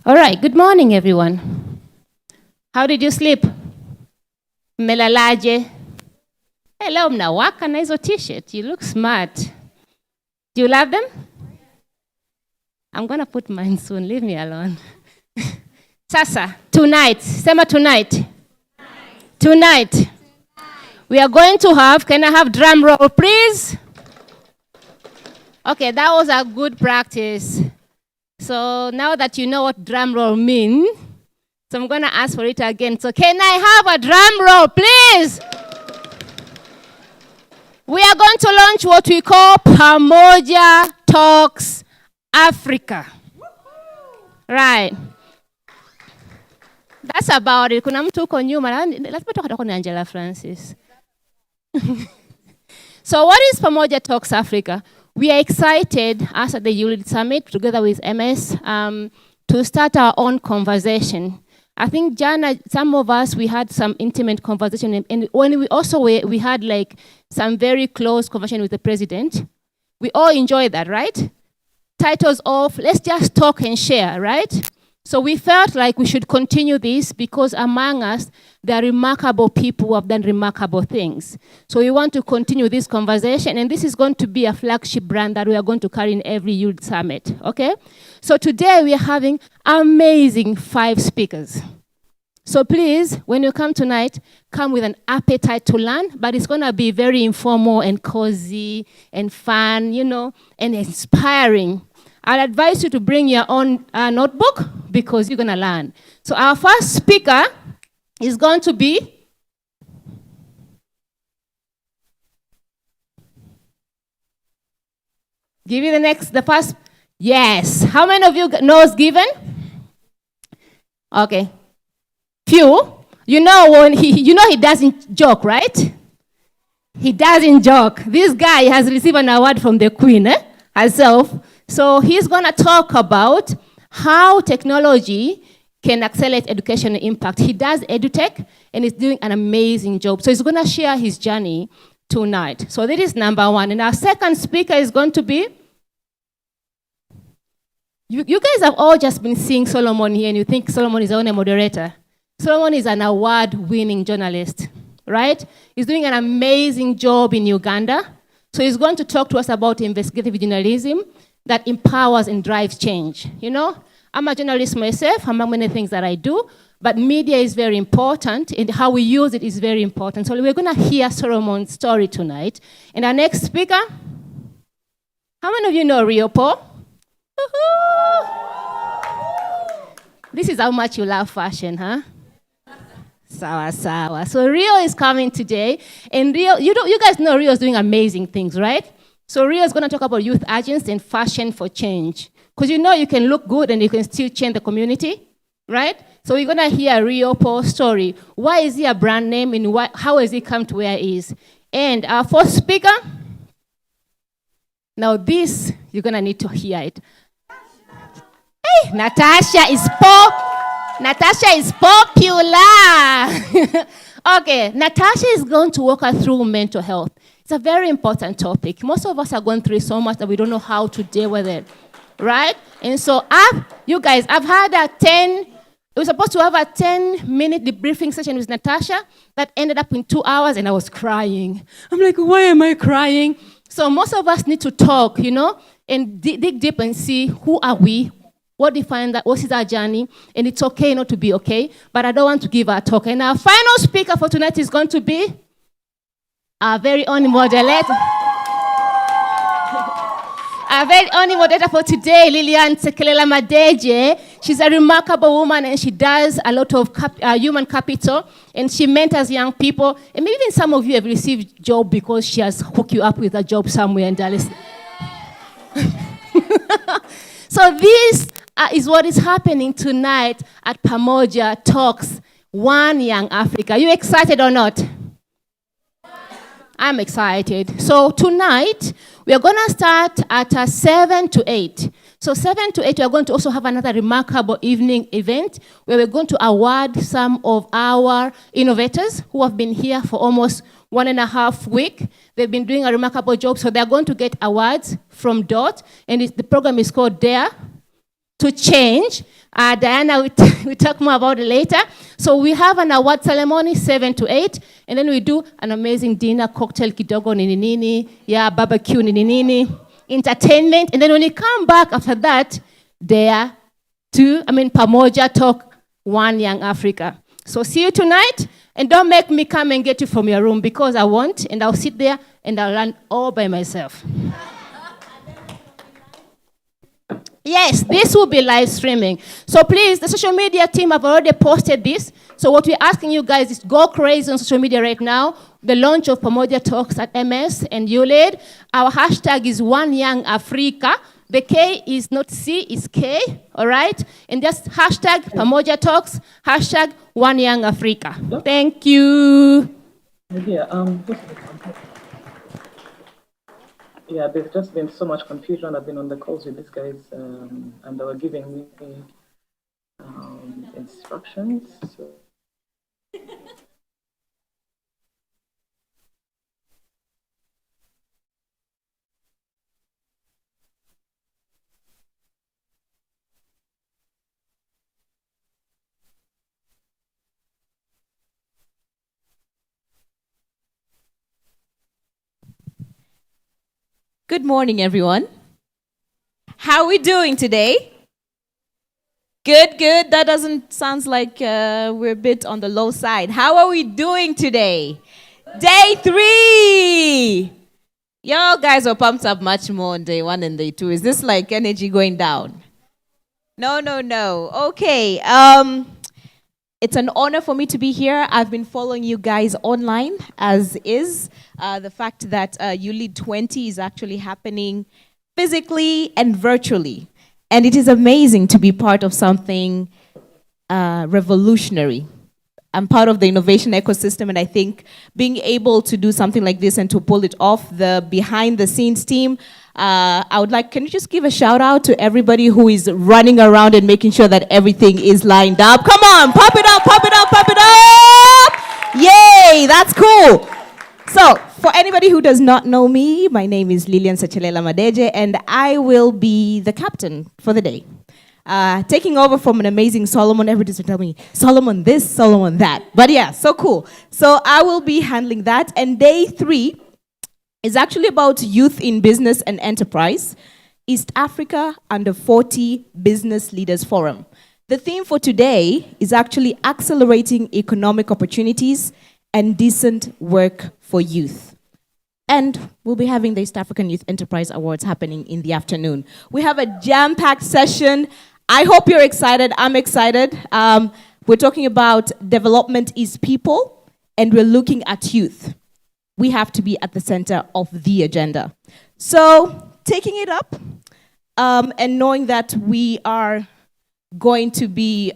All right, good morning, everyone. How did you sleep? Melalaje. Hello, mnawaka na hizo t-shirt. You look smart. Do you love them? I'm going to put mine soon. Leave me alone. Sasa, tonight. Sema tonight. Tonight. We are going to have, can I have drum roll, please? Okay, that was a good practice. So now that you know what drum roll means, so I'm going to ask for it again. So can I have a drum roll, please? We are going to launch what we call Pamoja Talks Africa. Right. That's about it. Kuna mtu uko nyuma. Lazima tukatoka na Angela Francis. So what is Pamoja Talks Africa? We are excited as at the Youth Summit together with MS to start our own conversation. I think, Jana, some of us, we had some intimate conversation. And when we had like some very close conversation with the president. We all enjoyed that, right? Titles of, let's just talk and share, right? So we felt like we should continue this because among us, there are remarkable people who have done remarkable things. So we want to continue this conversation, and this is going to be a flagship brand that we are going to carry in every youth summit, okay? So today we are having amazing 5 speakers. So please, when you come tonight, come with an appetite to learn, but it's going to be very informal and cozy and fun, and inspiring. I'll advise you to bring your own notebook because you're going to learn. So our first speaker is going to be give you the first. Yes. How many of you knows Given? Okay. Few. You know he doesn't joke, right? He doesn't joke. This guy has received an award from the Queen herself. So he's going to talk about how technology can accelerate education impact. He does EduTech, and he's doing an amazing job. So he's going to share his journey tonight. So that is number 1. And our second speaker is going to be, you guys have all just been seeing Solomon here, and you think Solomon is only a moderator. Solomon is an award-winning journalist, right? He's doing an amazing job in Uganda. So he's going to talk to us about investigative journalism that empowers and drives change. I'm a journalist myself, among many things that I do, but media is very important, and how we use it is very important. So we're going to hear Solomon's story tonight. And our next speaker, how many of you know Rio Paul? This is how much you love fashion, huh? Sawa. So Rio is coming today, and Rio, you guys know Rio is doing amazing things, right? So Rio is going to talk about youth agents and fashion for change. Because you can look good and you can still change the community, right? So we're going to hear Rio Paul's story. Why is he a brand name, and how has he come to where he is? And our fourth speaker, now this, you're going to need to hear it. Hey, Natasha is popular. Okay, Natasha is going to walk us through mental health. It's a very important topic. Most of us are going through so much that we don't know how to deal with it, right? And so I've had we were supposed to have a 10-minute debriefing session with Natasha that ended up in 2 hours, and I was crying. I'm like, why am I crying? So most of us need to talk, and dig deep and see who are we, what defines that, what is our journey, and it's okay not to be okay, but I don't want to give our talk. And our final speaker for tonight is going to be our very own moderator. Our very own moderator for today, Lilian Sekelela Madeje. She's a remarkable woman, and she does a lot of human capital, and she mentors young people. And maybe even some of you have received job because she has hooked you up with a job somewhere in Dallas. So this is what is happening tonight at Pamoja Talks One Young Africa. Are you excited or not? I'm excited. So tonight, we are going to start at 7 to 8. So 7 to 8, we are going to also have another remarkable evening event where we're going to award some of our innovators who have been here for almost 1.5 weeks. They've been doing a remarkable job, so they're going to get awards from DOT, and the program is called Dare to Change. Diana, we talk more about it later. So we have an award ceremony, 7 to 8, and then we do an amazing dinner, cocktail kidogo nini nini, yeah, barbecue nini nini, entertainment, and then when you come back after that, Pamoja Talk, One Young Africa. So see you tonight, and don't make me come and get you from your room, because I won't, and I'll sit there and I'll run all by myself. Yes, this will be live streaming. So please, the social media team have already posted this. So what we're asking you guys is go crazy on social media right now. The launch of Pamoja Talks at MS and ULED. Our hashtag is One Young Africa. The K is not C, it's K, all right? And just hashtag Pamoja Talks, hashtag One Young Africa. Thank you. Yeah, there's just been so much confusion. I've been on the calls with these guys, and they were giving me instructions. So. Good morning, everyone. How are we doing today? Good, good. That doesn't sound like we're a bit on the low side. How are we doing today? Day 3. Y'all guys were pumped up much more on day 1 and day 2. Is this like energy going down? No. Okay. It's an honor for me to be here. I've been following you guys online, as is. The fact that ULED 20 is actually happening physically and virtually. And it is amazing to be part of something revolutionary. I'm part of the innovation ecosystem, and I think being able to do something like this and to pull it off, the behind-the-scenes team, can you just give a shout out to everybody who is running around and making sure that everything is lined up? Come on, pop it up, pop it up, pop it up! Yay, that's cool. So, for anybody who does not know me, my name is Lilian Sachelela Madeje, and I will be the captain for the day. Taking over from an amazing Solomon. Everybody's been telling me, Solomon this, Solomon that. But yeah, so cool. So I will be handling that. And day 3 is actually about youth in business and enterprise, East Africa Under 40 Business Leaders Forum. The theme for today is actually accelerating economic opportunities and decent work for youth. And we'll be having the East African Youth Enterprise Awards happening in the afternoon. We have a jam-packed session. I hope you're excited. I'm excited. We're talking about development is people, and we're looking at youth. We have to be at the center of the agenda. So, taking it up, and knowing that we are going to be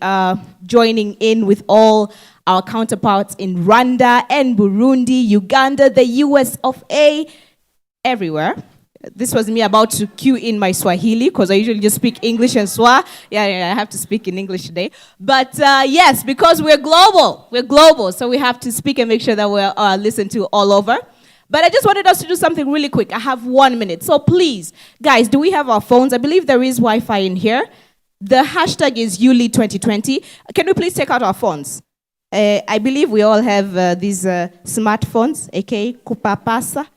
joining in with all our counterparts in Rwanda and Burundi, Uganda, the US of A, everywhere. This was me about to cue in my Swahili, because I usually just speak English and Swa. Yeah, I have to speak in English today. But yes, because we're global, so we have to speak and make sure that we're listened to all over. But I just wanted us to do something really quick. I have 1 minute. So please, guys, do we have our phones? I believe there is Wi-Fi in here. The hashtag is ULED 2020. Can we please take out our phones? I believe we all have these smartphones, aka Kupapasa.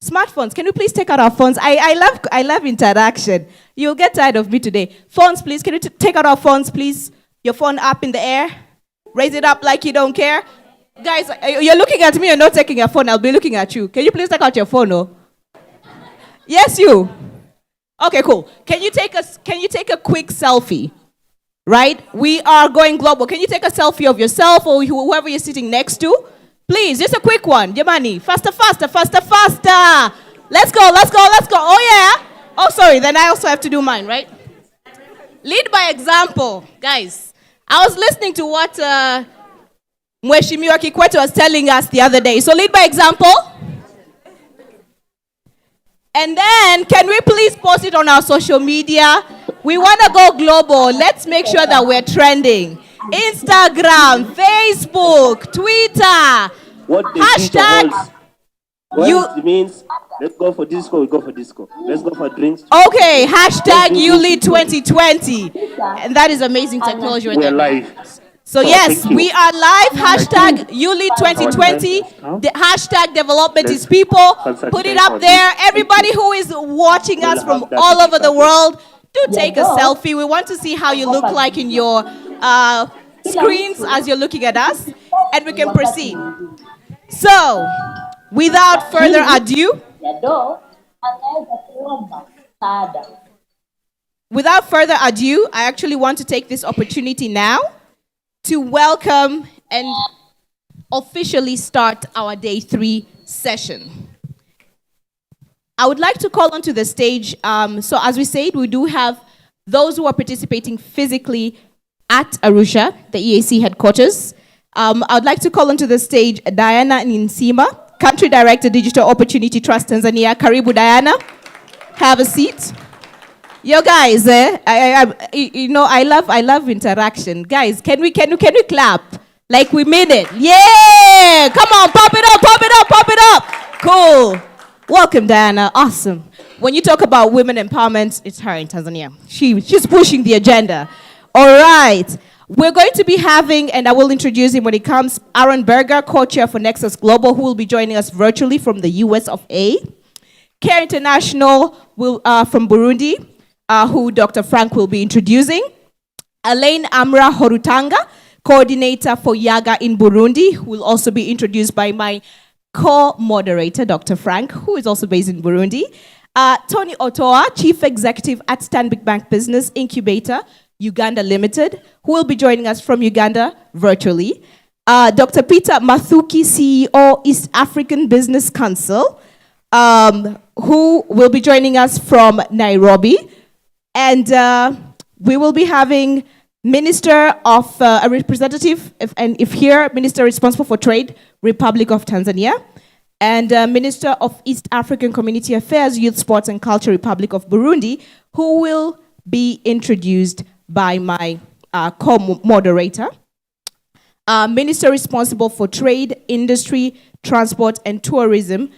Smartphones, can you please take out our phones? I love interaction. You'll get tired of me today. Phones, please. Can you take out our phones, please? Your phone up in the air. Raise it up like you don't care. Guys, you're looking at me, you're not taking your phone. I'll be looking at you. Can you please take out your phone? Oh? Yes, you. Okay, cool. Can you take a quick selfie? Right? We are going global. Can you take a selfie of yourself or whoever you're sitting next to? Please, just a quick one. Jamani, faster. Let's go. Oh, yeah. Oh, sorry. Then I also have to do mine, right? Lead by example. Guys, I was listening to what Mheshimiwa Kikwete was telling us the other day. So lead by example. And then, can we please post it on our social media? We want to go global. Let's make sure that we're trending. Instagram, Facebook, Twitter, hashtag When it means, let's go for disco, we go for disco. Let's go for drinks. Okay, hashtag YouLead 2020. And that is amazing technology right We're there. live. So yes, we are live. Hashtag YouLead 2020. The hashtag development is people. Put it up there. Everybody who is watching us from all over the world, do take a selfie. We want to see how you look like in your screens as you're looking at us. And we can proceed. So, without further ado, I actually want to take this opportunity now to welcome and officially start our Day 3 session. I would like to call onto the stage, so as we said, we do have those who are participating physically at Arusha, the EAC headquarters. I would like to call onto the stage Diana Ninsima, Country Director, Digital Opportunity Trust Tanzania. Karibu, Diana. Have a seat. Yo, guys, I love interaction. Guys, can we clap? Like we mean it. Yeah! Come on, pop it up, pop it up, pop it up. Cool. Welcome, Diana. Awesome. When you talk about women empowerment, it's her in Tanzania. She's pushing the agenda. All right. We're going to be having, and I will introduce him when it comes, Aaron Berger, co-chair for Nexus Global, who will be joining us virtually from the US of A. Care International will from Burundi, who Dr. Frank will be introducing. Elaine Amra Horutanga, coordinator for Yaga in Burundi, who will also be introduced by my co-moderator, Dr. Frank, who is also based in Burundi. Tony Otoa, chief executive at Stanbic Bank Business Incubator, Uganda Limited, who will be joining us from Uganda virtually. Dr. Peter Mathuki, CEO, East African Business Council, who will be joining us from Nairobi. And we will be having Minister of, a representative, if here, Minister responsible for Trade, Republic of Tanzania, and Minister of East African Community Affairs, Youth, Sports and Culture, Republic of Burundi, who will be introduced by my co-moderator. Minister responsible for Trade, Industry, Transport and Tourism,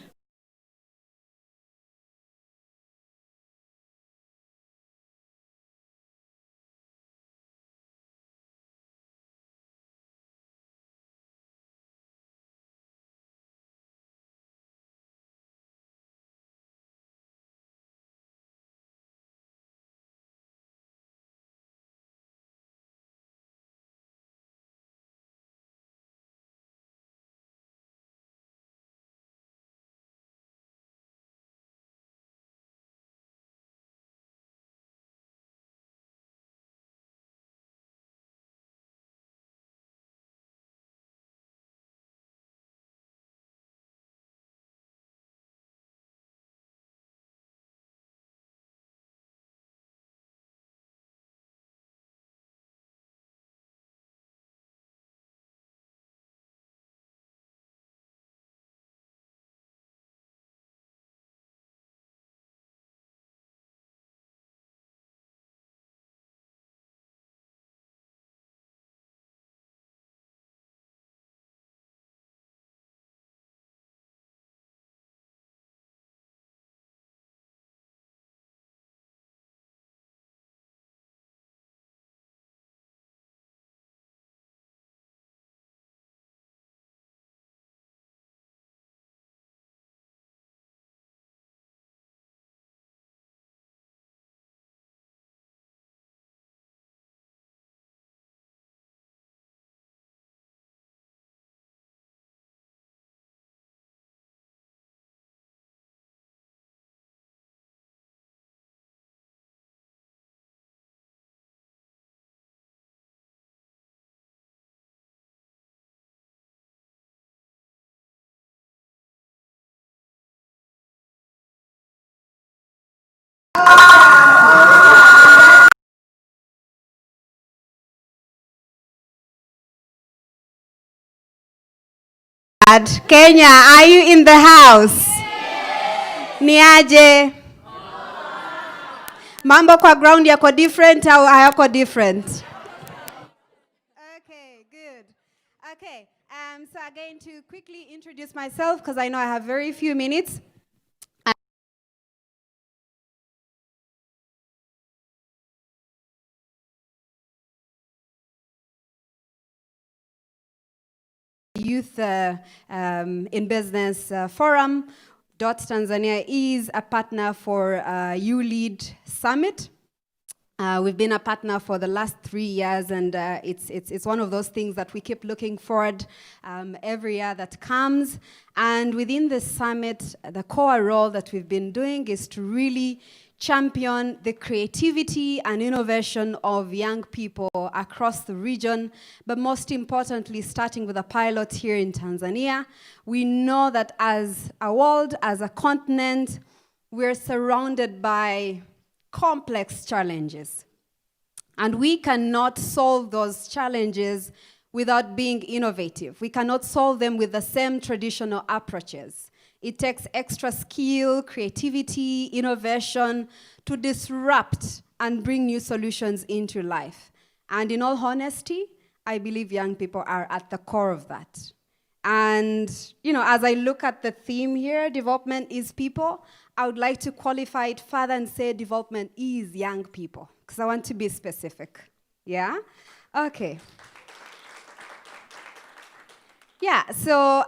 Kenya, are you in the house? Niaje? Mambo kwa ground yako different au hayako different? Okay, good. Okay, so again, to quickly introduce myself, because I know I have very few minutes. Youth in Business Forum. Tanzania is a partner for ULEAD Summit. We've been a partner for the last 3 years, and it's one of those things that we keep looking forward every year that comes. And within the summit, the core role that we've been doing is to really champion the creativity and innovation of young people across the region, but most importantly, starting with a pilot here in Tanzania. We know that as a world, as a continent, we're surrounded by complex challenges. And we cannot solve those challenges without being innovative. We cannot solve them with the same traditional approaches. It takes extra skill, creativity, innovation to disrupt and bring new solutions into life. And in all honesty, I believe young people are at the core of that. And, as I look at the theme here, development is people, I would like to qualify it further and say development is young people, because I want to be specific. Yeah? Okay. Yeah, so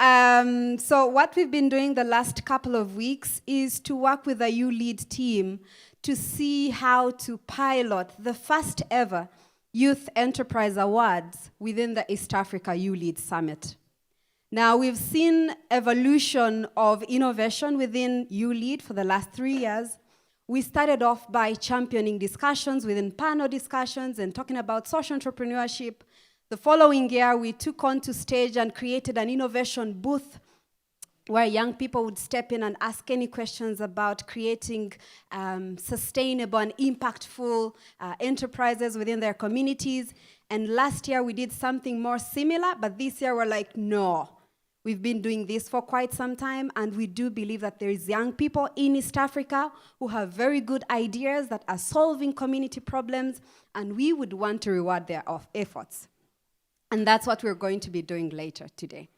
what we've been doing the last couple of weeks is to work with the ULEAD team to see how to pilot the first ever Youth Enterprise Awards within the East Africa ULEAD Summit. Now, we've seen evolution of innovation within ULEAD for the last 3 years. We started off by championing discussions within panel discussions and talking about social entrepreneurship. The following year, we took on to stage and created an innovation booth where young people would step in and ask any questions about creating sustainable and impactful enterprises within their communities. And last year, we did something more similar, but this year, we're like, no. We've been doing this for quite some time, and we do believe that there is young people in East Africa who have very good ideas that are solving community problems, and we would want to reward their efforts. And that's what we're going to be doing later today.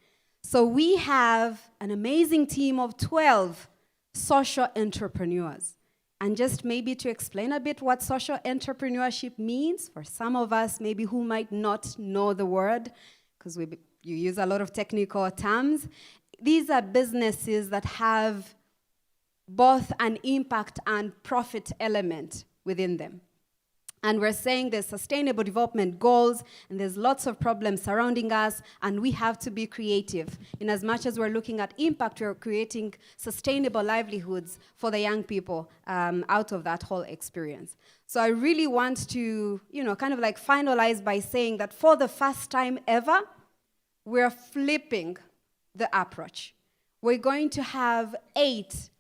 So we have an amazing team of 12 social entrepreneurs. And just maybe to explain a bit what social entrepreneurship means, for some of us maybe who might not know the word, because you use a lot of technical terms, these are businesses that have both an impact and profit element within them. And we're saying there's sustainable development goals, and there's lots of problems surrounding us, and we have to be creative. In as much as we're looking at impact, we're creating sustainable livelihoods for the young people out of that whole experience. So I really want to, kind of like finalize by saying that for the first time ever, we're flipping the approach. We're going to have 8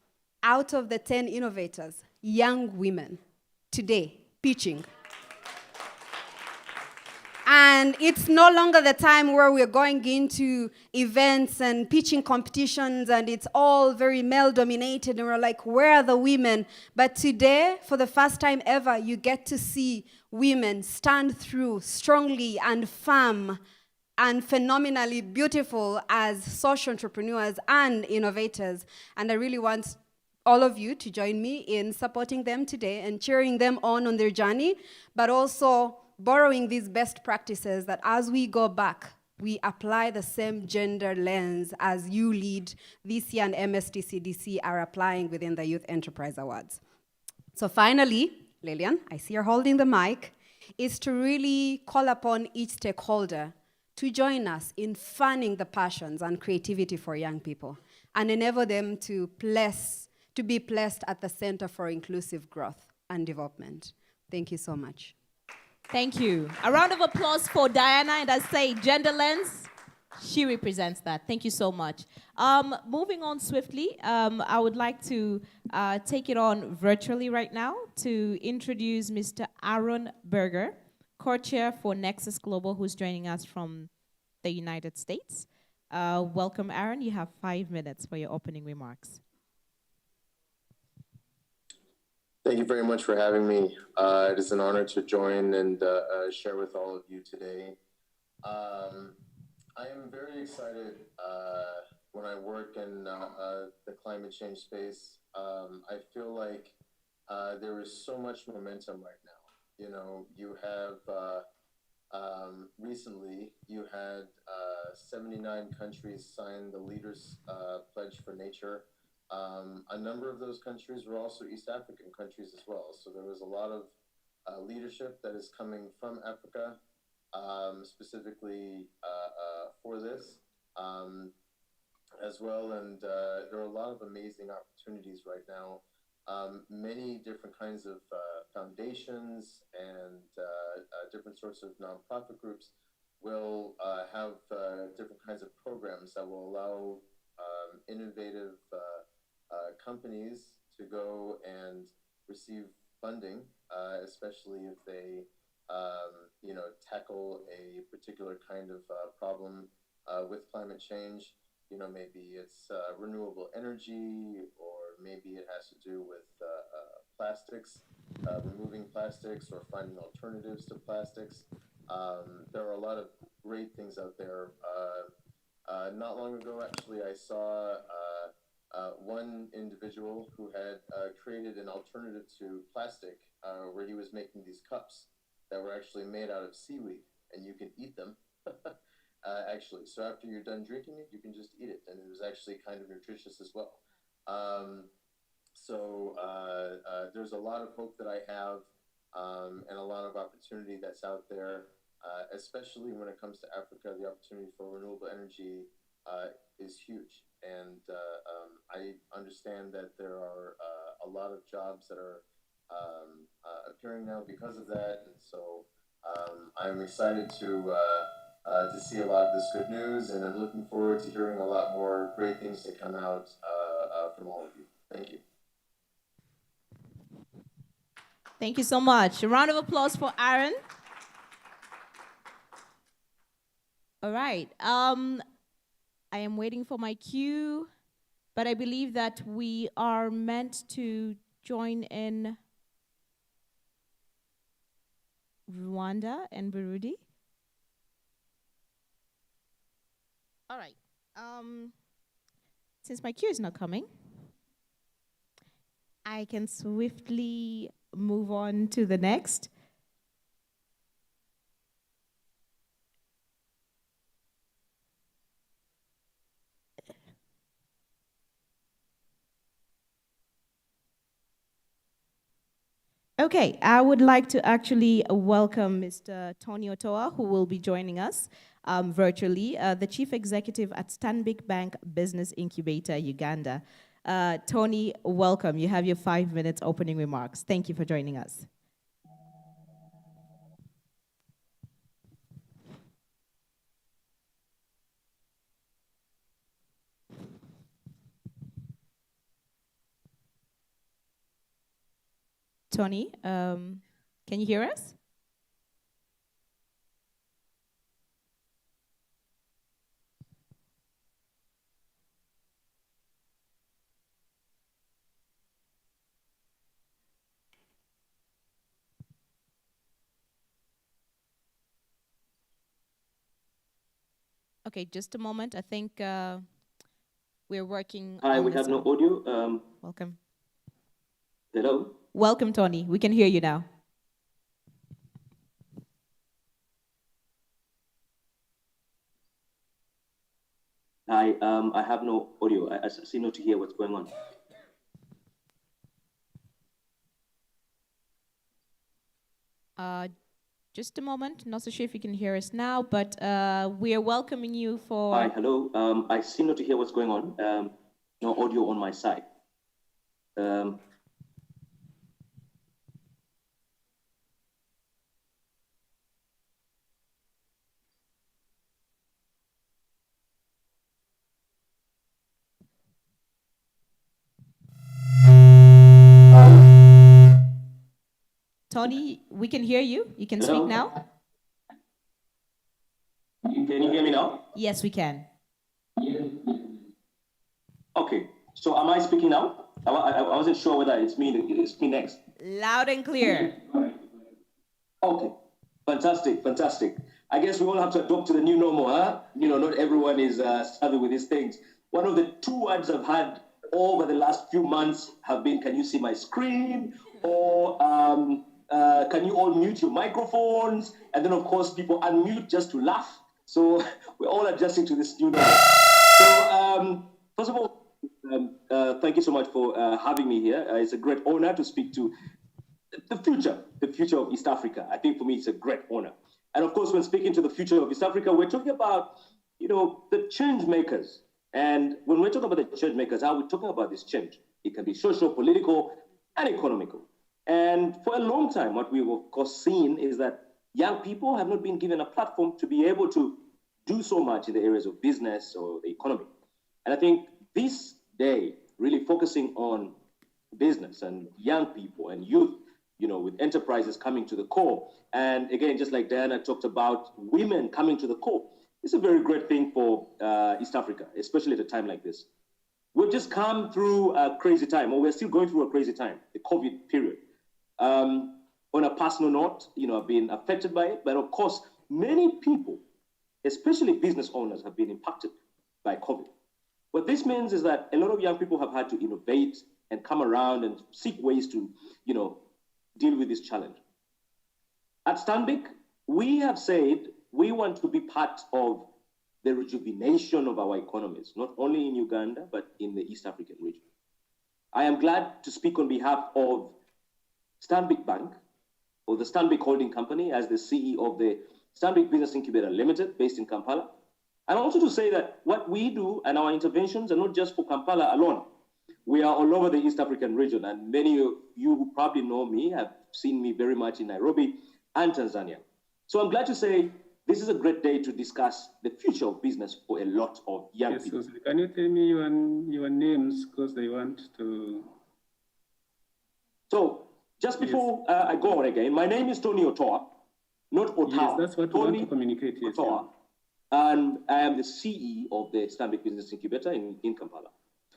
out of the 10 innovators, young women, today, pitching. And it's no longer the time where we're going into events and pitching competitions and it's all very male-dominated and we're like, where are the women? But today, for the first time ever, you get to see women stand through strongly and firm and phenomenally beautiful as social entrepreneurs and innovators. And I really want all of you to join me in supporting them today and cheering them on their journey, but also borrowing these best practices that as we go back, we apply the same gender lens as ULEAD, VC, and MSTCDC are applying within the Youth Enterprise Awards. So finally, Lillian, I see you're holding the mic, is to really call upon each stakeholder to join us in fanning the passions and creativity for young people and enable them to be placed at the center for inclusive growth and development. Thank you so much. Thank you. A round of applause for Diana, and I say gender lens, she represents that. Thank you so much. Moving on swiftly, I would like to take it on virtually right now to introduce Mr. Aaron Berger, co-chair for Nexus Global, who's joining us from the United States. Welcome, Aaron. You have 5 minutes for your opening remarks. Thank you very much for having me. It is an honor to join and share with all of you today. I am very excited when I work in the climate change space. I feel like there is so much momentum right now. You know, you have recently you had 79 countries sign the Leaders Pledge for Nature. A number of those countries were also East African countries as well. So there was a lot of leadership that is coming from Africa, specifically for this as well. And there are a lot of amazing opportunities right now. Many different kinds of foundations and different sorts of nonprofit groups will have different kinds of programs that will allow innovative companies to go and receive funding, especially if they, tackle a particular kind of problem with climate change. You know, maybe it's renewable energy, or maybe it has to do with plastics, removing plastics or finding alternatives to plastics. There are a lot of great things out there. Not long ago, actually, I saw one individual who had created an alternative to plastic, where he was making these cups that were actually made out of seaweed, and you can eat them. Actually, so after you're done drinking it, you can just eat it, and it was actually kind of nutritious as well. There's a lot of hope that I have, and a lot of opportunity that's out there, especially when it comes to Africa. The opportunity for renewable energy is huge, and I understand that there are a lot of jobs that are appearing now because of that, and so I'm excited to see a lot of this good news, and I'm looking forward to hearing a lot more great things to come out from all of you. Thank you. Thank you so much. A round of applause for Aaron. All right. I am waiting for my cue, but I believe that we are meant to join in Rwanda and Burundi. All right. Since my cue is not coming, I can swiftly move on to the next. Okay, I would like to actually welcome Mr. Tony Otoa, who will be joining us virtually, the Chief Executive at Stanbic Bank Business Incubator, Uganda. Tony, welcome. You have your 5 minutes opening remarks. Thank you for joining us. Tony, can you hear us? Okay, just a moment. I think we're working. Hi, we have no audio. Welcome. Hello? Welcome, Tony. We can hear you now. Hi, I have no audio. I seem not to hear what's going on. Just a moment. Not so sure if you can hear us now, but we are welcoming you for... Hi, hello. I seem not to hear what's going on. No audio on my side. Tony, we can hear you. You can Hello? speak now. Can you hear me now? Yes, we can. Okay, so am I speaking now? I wasn't sure whether it's me next. Loud and clear. Okay, fantastic. I guess we all have to adopt to the new normal, huh? Not everyone is savvy with these things. One of the two words I've had over the last few months have been, can you see my screen? Or can you all mute your microphones? And then, of course, people unmute just to laugh. So we're all adjusting to this new normal. So first of all, thank you so much for having me here. It's a great honor to speak to the future of East Africa. I think for me, it's a great honor. And of course, when speaking to the future of East Africa, we're talking about, the change makers. And when we're talking about the change makers, how we're talking about this change. It can be social, political, and economical. And for a long time, what we've of course seen is that young people have not been given a platform to be able to do so much in the areas of business or the economy. And I think this day, really focusing on business and young people and youth, with enterprises coming to the core. And again, just like Diana talked about women coming to the core, it's a very great thing for East Africa, especially at a time like this. We've just come through a crazy time, or we're still going through a crazy time, the COVID period. On a personal note, I've been affected by it, but of course, many people, especially business owners, have been impacted by COVID. What this means is that a lot of young people have had to innovate and come around and seek ways to, deal with this challenge. At Stanbic, we have said we want to be part of the rejuvenation of our economies, not only in Uganda, but in the East African region. I am glad to speak on behalf of Stanbic Bank, or the Stanbic Holding Company, as the CEO of the Stanbic Business Incubator Limited, based in Kampala. And also to say that what we do and our interventions are not just for Kampala alone. We are all over the East African region, and many of you who probably know me have seen me very much in Nairobi and Tanzania. So I'm glad to say this is a great day to discuss the future of business for a lot of young people. So can you tell me your names, because they want to... So just before I go on again, my name is Tony Otoa, not Otawa. Yes, that's what we Tony want to communicate. Yes, Otoa. And I am the CEO of the Stanbic Business Incubator in Kampala.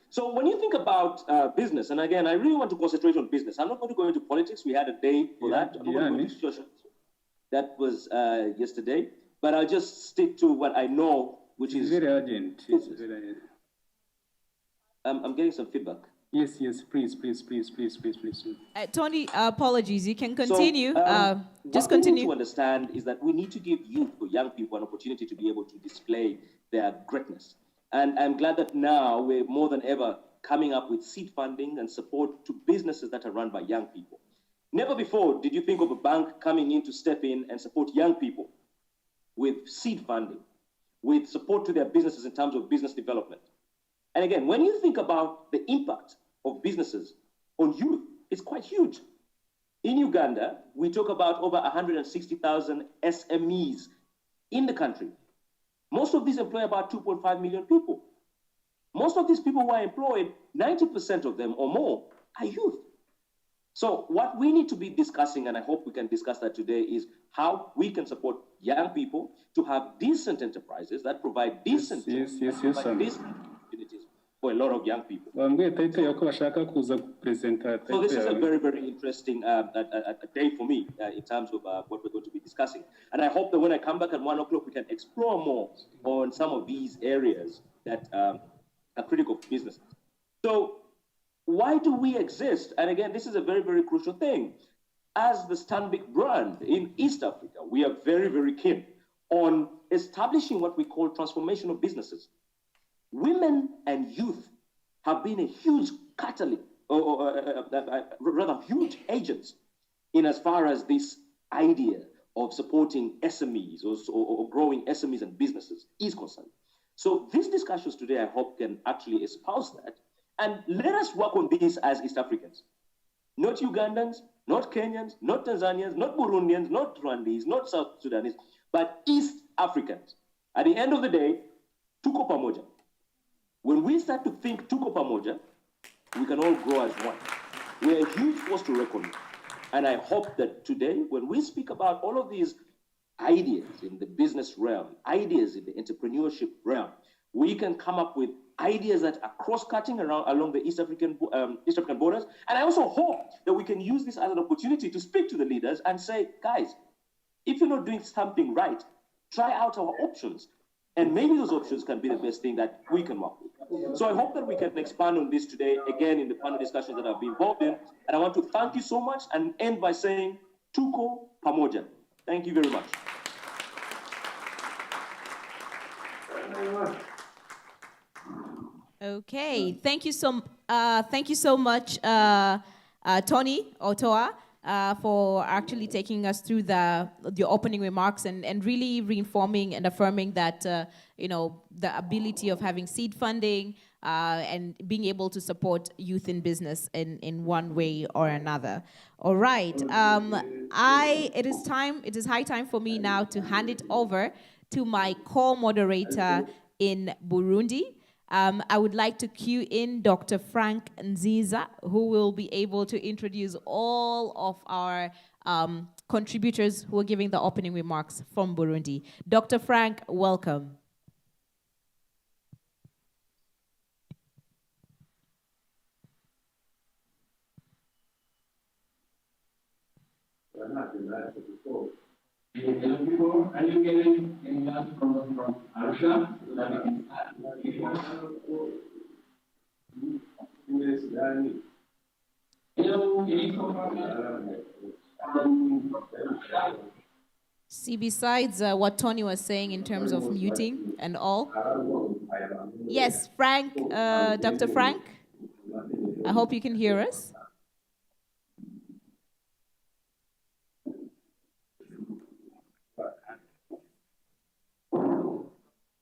So when you think about business, and again, I really want to concentrate on business. I'm not going to go into politics. We had a day for that. I'm not going to go into social. That was yesterday. But I'll just stick to what I know, which is very urgent. It's very urgent. I'm getting some feedback. Yes, please. Tony, apologies. You can continue. So, just what continue. we need to understand is that we need to give youth or young people an opportunity to be able to display their greatness. And I'm glad that now we're more than ever coming up with seed funding and support to businesses that are run by young people. Never before did you think of a bank coming in to step in and support young people with seed funding, with support to their businesses in terms of business development. And again, when you think about the impact of businesses on youth, it's quite huge. In Uganda, we talk about over 160,000 SMEs in the country. Most of these employ about 2.5 million people. Most of these people who are employed, 90% of them or more are youth. So what we need to be discussing, and I hope we can discuss that today, is how we can support young people to have decent enterprises that provide decent jobs, decent opportunities for a lot of young people. So this is a very, very interesting day for me in terms of what we're going to be discussing. And I hope that when I come back at 1 o'clock, we can explore more on some of these areas that are critical for business. So why do we exist? And again, this is a very, very crucial thing. As the Stanbic brand in East Africa, we are very, very keen on establishing what we call transformational businesses. Women and youth have been a huge catalyst, rather huge agents in as far as this idea of supporting SMEs or growing SMEs and businesses is concerned. So these discussions today, I hope, can actually espouse that. And let us work on this as East Africans. Not Ugandans, not Kenyans, not Tanzanians, not Burundians, not Rwandese, not South Sudanese, but East Africans. At the end of the day, tuko pamoja. When we start to think tuko pamoja, we can all grow as one. We're a huge force to reckon with. And I hope that today, when we speak about all of these ideas in the business realm, ideas in the entrepreneurship realm, we can come up with ideas that are cross-cutting along the East African borders. And I also hope that we can use this as an opportunity to speak to the leaders and say, guys, if you're not doing something right, try out our options. And maybe those options can be the best thing that we can work with. So I hope that we can expand on this today, again, in the panel discussions that I've been involved in. And I want to thank you so much and end by saying, Tuko Pamoja. Thank you very much. Okay, thank you so much, Tony Otoa, for actually taking us through the opening remarks and really reinforming and affirming that the ability of having seed funding and being able to support youth in business in one way or another. All right, it is high time for me now to hand it over to my co-moderator in Burundi. I would like to cue in Dr. Frank Nziza, who will be able to introduce all of our contributors who are giving the opening remarks from Burundi. Dr. Frank, welcome. Hello people, are you getting anyone from Arusha? Hello, See, besides what Tony was saying in terms of muting and all. Yes, Frank, Dr. Frank, I hope you can hear us.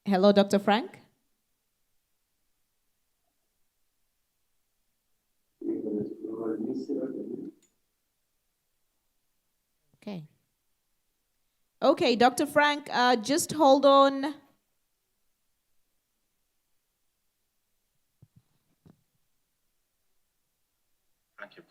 Hello, Dr. Frank. Okay. Okay, Dr. Frank, just hold on. Thank you.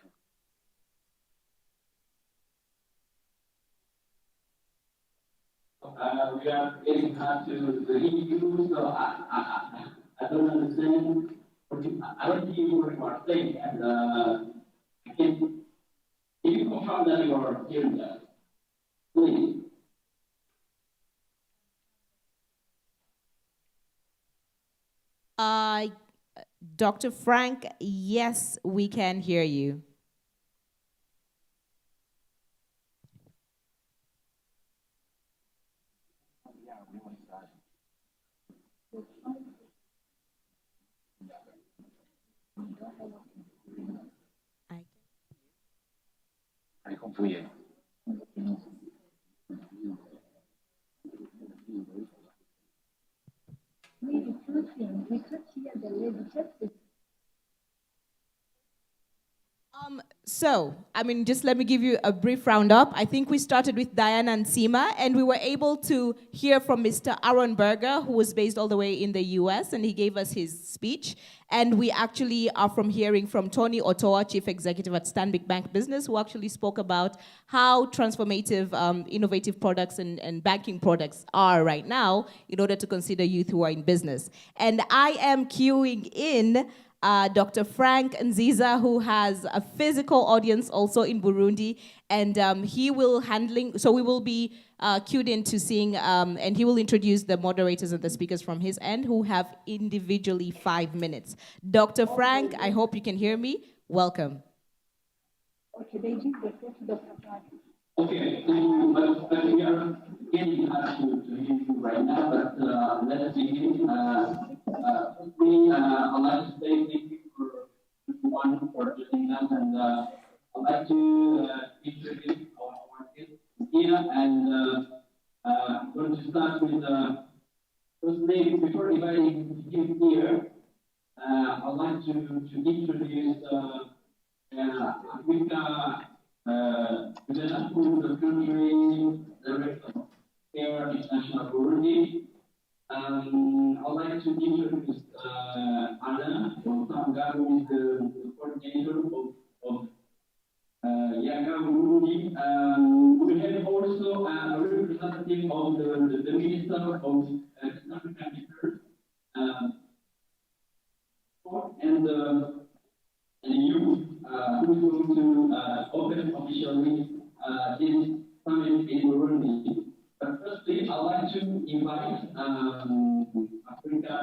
We are getting hard to read you, so I don't understand. I don't hear what you are saying, and can you confirm that you are hearing us? Please. Dr. Frank, yes, we can hear you. Just let me give you a brief roundup. I think we started with Diana and Sima, and we were able to hear from Mr. Aaron Berger, who was based all the way in the US, and he gave us his speech. And we actually are hearing from Tony Otoa, Chief Executive at Stanbic Bank Business, who actually spoke about how transformative, innovative products and banking products are right now in order to consider youth who are in business. And I am queuing in Dr. Frank Nziza, who has a physical audience also in Burundi, and we will be cued into seeing, and he will introduce the moderators and the speakers from his end, who have individually 5 minutes. Dr. Frank, I hope you can hear me. Welcome. Okay, thank you, but we are getting hard to hear you right now, but let us begin. Firstly, I'd like to say thank you for everyone for joining us, and I'd like to introduce our guests here, and I'm going to start with firstly, before inviting him here, I'd like to introduce Africa, the country director here International Burundi. I'd like to introduce Anna Tanga, who is the coordinator of Yaga Burundi. We have also a representative of the Minister of African Affairs and youth, who is going to open officially this summit in Burundi. But firstly, I'd like to invite Africa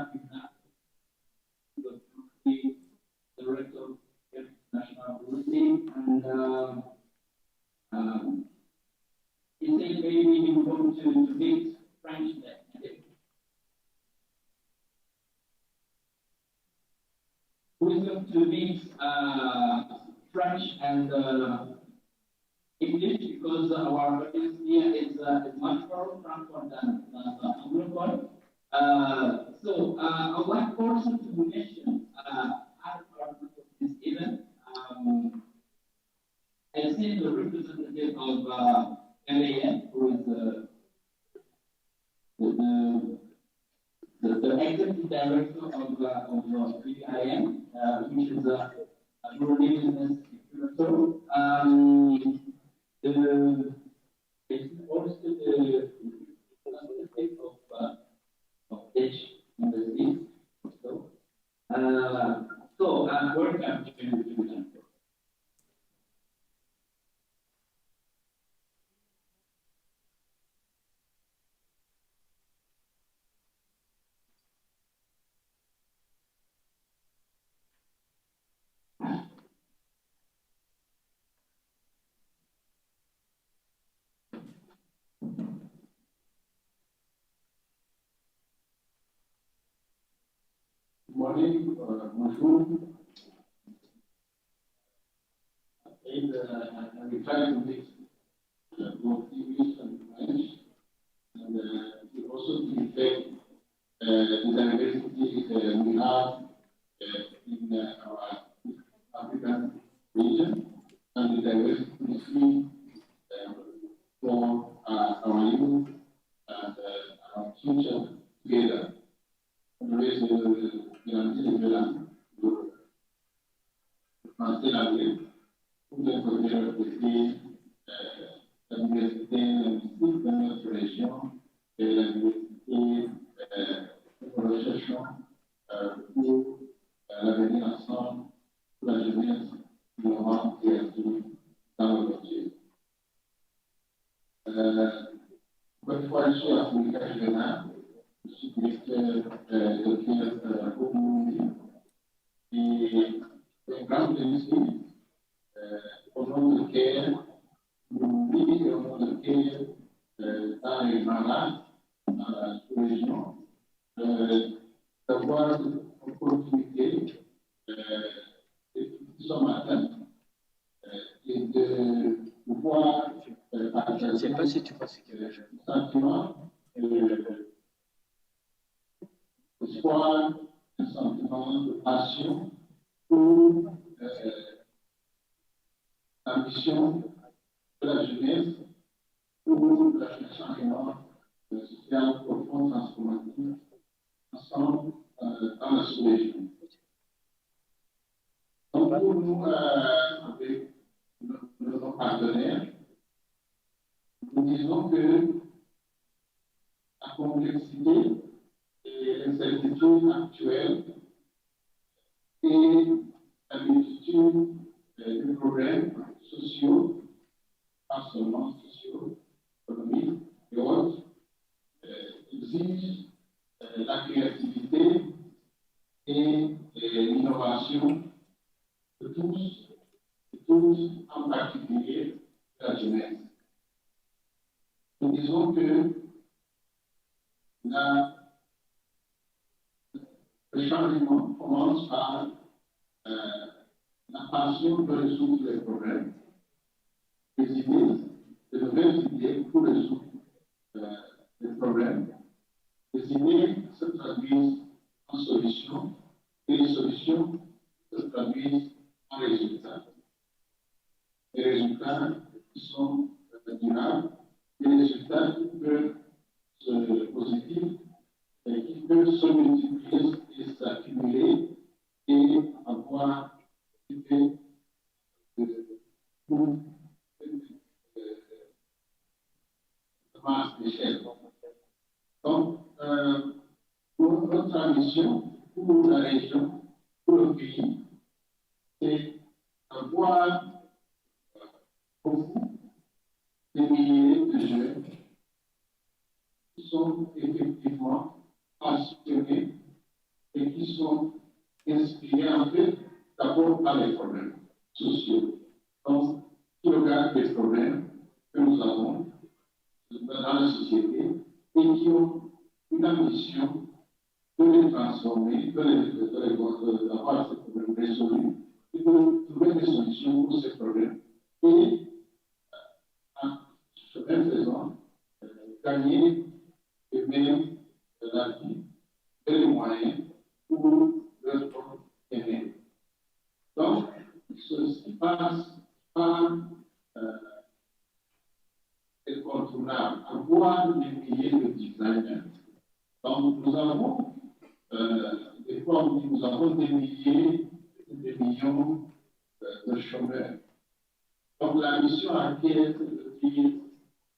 the Director of National Policy, and he said maybe he want to meet French who is going to mix French and English, because our audience here is much more Francophone than Anglophone. So I would like also to mention as part of this event, I see the representative of MAN, who is the executive director of EIM, which is a rural business incubator. It's also the representative of H University. So, welcome to them. Morning, bonjour. And I will try to mix both English and French, and also to reflect the diversity we have in our African region, and the diversity we see for our youth and our future together. Français l'anglais, pour les projets respecter la diversité linguistique de notre région et la diversité que nous recherchons pour l'avenir ensemble, pour la jeunesse innovante et active dans le métier. Une fois, je suis à Africa Juvenal, je suis directeur de au Burundi et un grand plaisir au nom duquel Burundi et au nom duquel dans les grands lacs, dans la sous-région, d'avoir l'opportunité ce matin et de pouvoir partager. Je ne sais pas si tu penses que le sentiment d'espoir, un sentiment de passion pour l'ambition de la jeunesse, pour la changement social profond, transformatif, ensemble dans la sous-région. Donc, pour nous, avec nos partenaires, nous disons que la complexité et l'incertitude actuelle et la multitude de problèmes sociaux, pas seulement sociaux, économiques et autres, exigent la créativité et l'innovation de tous, en particulier de la jeunesse. Nous disons que le changement commence par la passion de résoudre les problèmes, des idées, de nouvelles idées pour résoudre les problèmes. Les idées se traduisent en solutions et les solutions se traduisent en résultats. Les résultats qui sont durables, des résultats qui peuvent se positifs et qui peuvent se multiplier et s'accumuler et avoir une masse d'échelle. Donc, pour notre ambition, pour la région, pour le pays, c'est d'avoir beaucoup de milliers de jeunes sont effectivement passionnés et qui sont inspirés en fait d'abord par les problèmes sociaux. Donc, qui regardent les problèmes que nous avons dans la société et qui ont une ambition de les transformer, d'avoir ces problèmes résolus et de trouver des solutions pour ces problèmes et, en ce même faisant, gagner et même la vie et les moyens pour leur propre aînés. Donc, ceci passe par incontournable, avoir des milliers de designers. Donc, nous avons, des fois, nous avons des milliers, des millions de chômeurs. Donc, la mission à laquelle est de dire,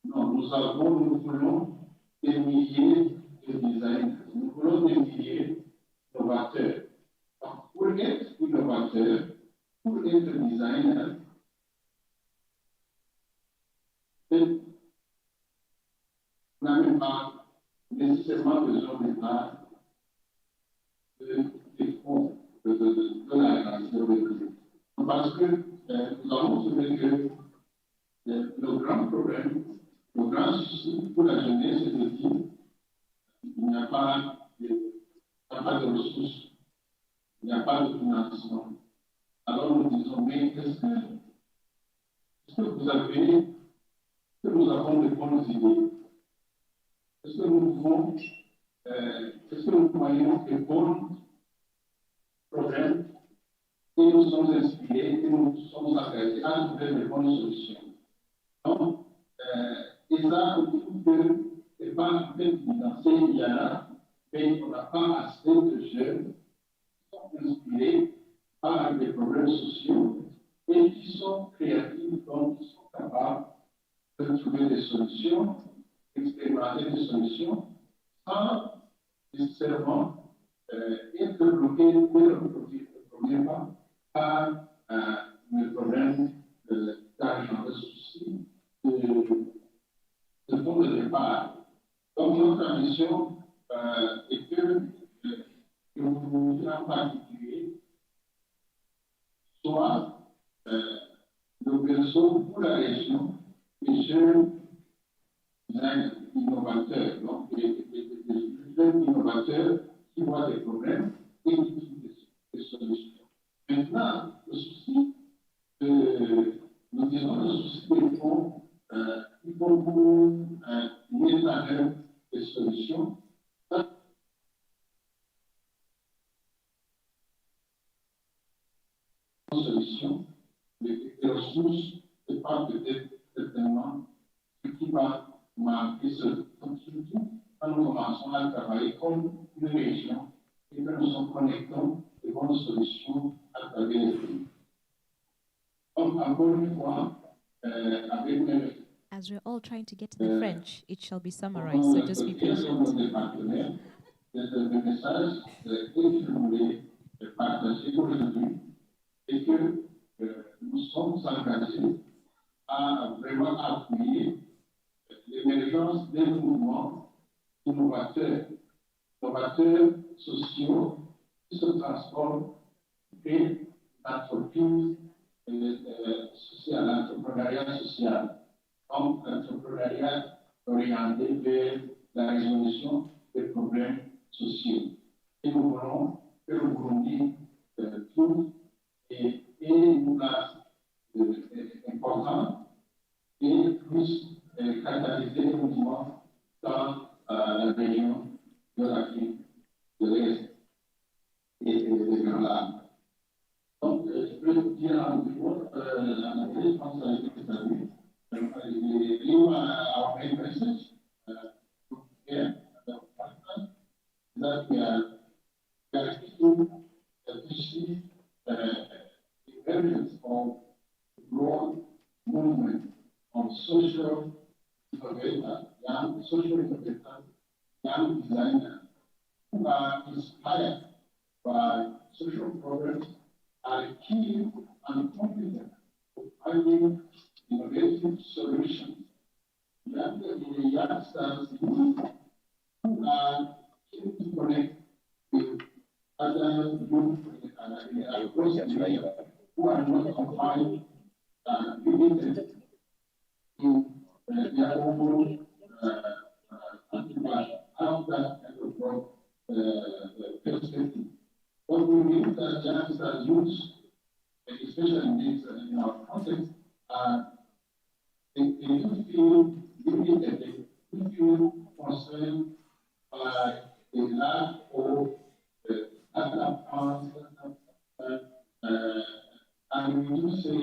non, nous voulons des milliers de designers, nous voulons des milliers d'innovateurs. Donc, pour être innovateur, pour être designer, on n'a même pas nécessairement besoin des fonds de la nation. Parce que nous avons trouvé que le grand problème, le grand souci pour la jeunesse, c'est de dire qu'il n'y a pas de ressources, il n'y a pas de financement. Alors nous disons, mais est-ce que vous avez, est-ce que nous avons de bonnes idées? Est-ce que nous pouvons, est-ce que nous voyons de bons problèmes et nous sommes inspirés et nous sommes engagés à trouver de bonnes solutions? Donc, et ça, on trouve que ce n'est pas en fait financé, il y en a, mais on n'a pas assez de jeunes qui sont inspirés par des problèmes sociaux et qui sont créatifs, donc qui sont capables de trouver des solutions, expérimenter des solutions, sans nécessairement être bloqués dès le premier pas par le problème d'argent, de soucis, de fonds de départ. Donc, notre ambition est que nous, en particulier, soit le berceau pour la région des jeunes innovateurs, donc des jeunes innovateurs qui voient des problèmes et qui trouvent des solutions. Maintenant, le souci nous disons le souci des fonds, il faut vous mettre en œuvre des solutions. Solutions, les ressources, c'est pas peut-être certainement ce qui va manquer, surtout quand nous commençons à travailler comme une région et que nous sommes connectons de bonnes solutions à travers les pays. Donc, encore une fois, avec mes As we're all trying to get to the French, it shall be summarized, so just be patient. Le message que je voulais partager aujourd'hui est que nous sommes engagés à vraiment appuyer l'émergence des mouvements innovateurs sociaux qui se transforment et l'entreprise sociale, l'entrepreneuriat social. Donc, l'entrepreneuriat orienté vers la résolution des problèmes sociaux. Et nous voulons que le Burundi trouve et une place importante et puisse catalyser le mouvement dans la région de l'Afrique de l'Est et des Grands Lacs. Donc, je peux vous dire en gros, je pense que ça a été établi. Our main message here that we are keeping to see the emergence of broad movement of social innovators, young social innovators, young designers who are inspired by social progress, are keen and confident of finding innovative solutions. Youngsters and to connect with other groups across the region who are not confined limited to their own country, but have that kind of broad perspective. What we need that just as youth, especially in our context, they do feel limited, they do feel concerned by the lack of startup funds, and we do say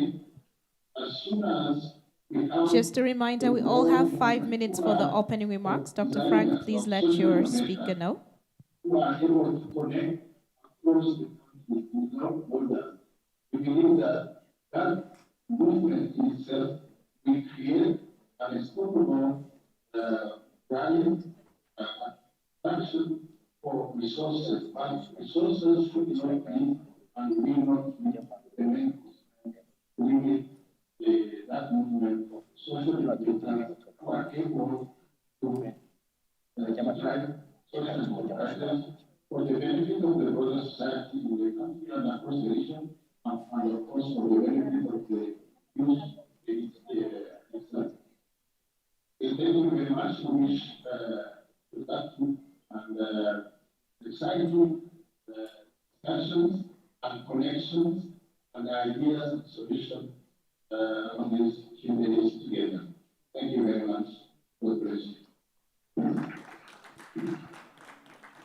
as soon as we have. Just a reminder, we all have 5 minutes for the opening remarks. Dr. Frank, please let your speaker know. Who are able to connect across the country without borders. We believe that that movement in itself will create an exportable value, action for resources, but resources should not be and will not be the main limit that movement of social innovators who are able to drive social enterprises for the benefit of the broader society in the country and across the region, and of course for the benefit of the youth itself. Thank you very much. We wish productive and exciting discussions and connections and ideas and solutions on these few days together. Thank you very much. God bless you.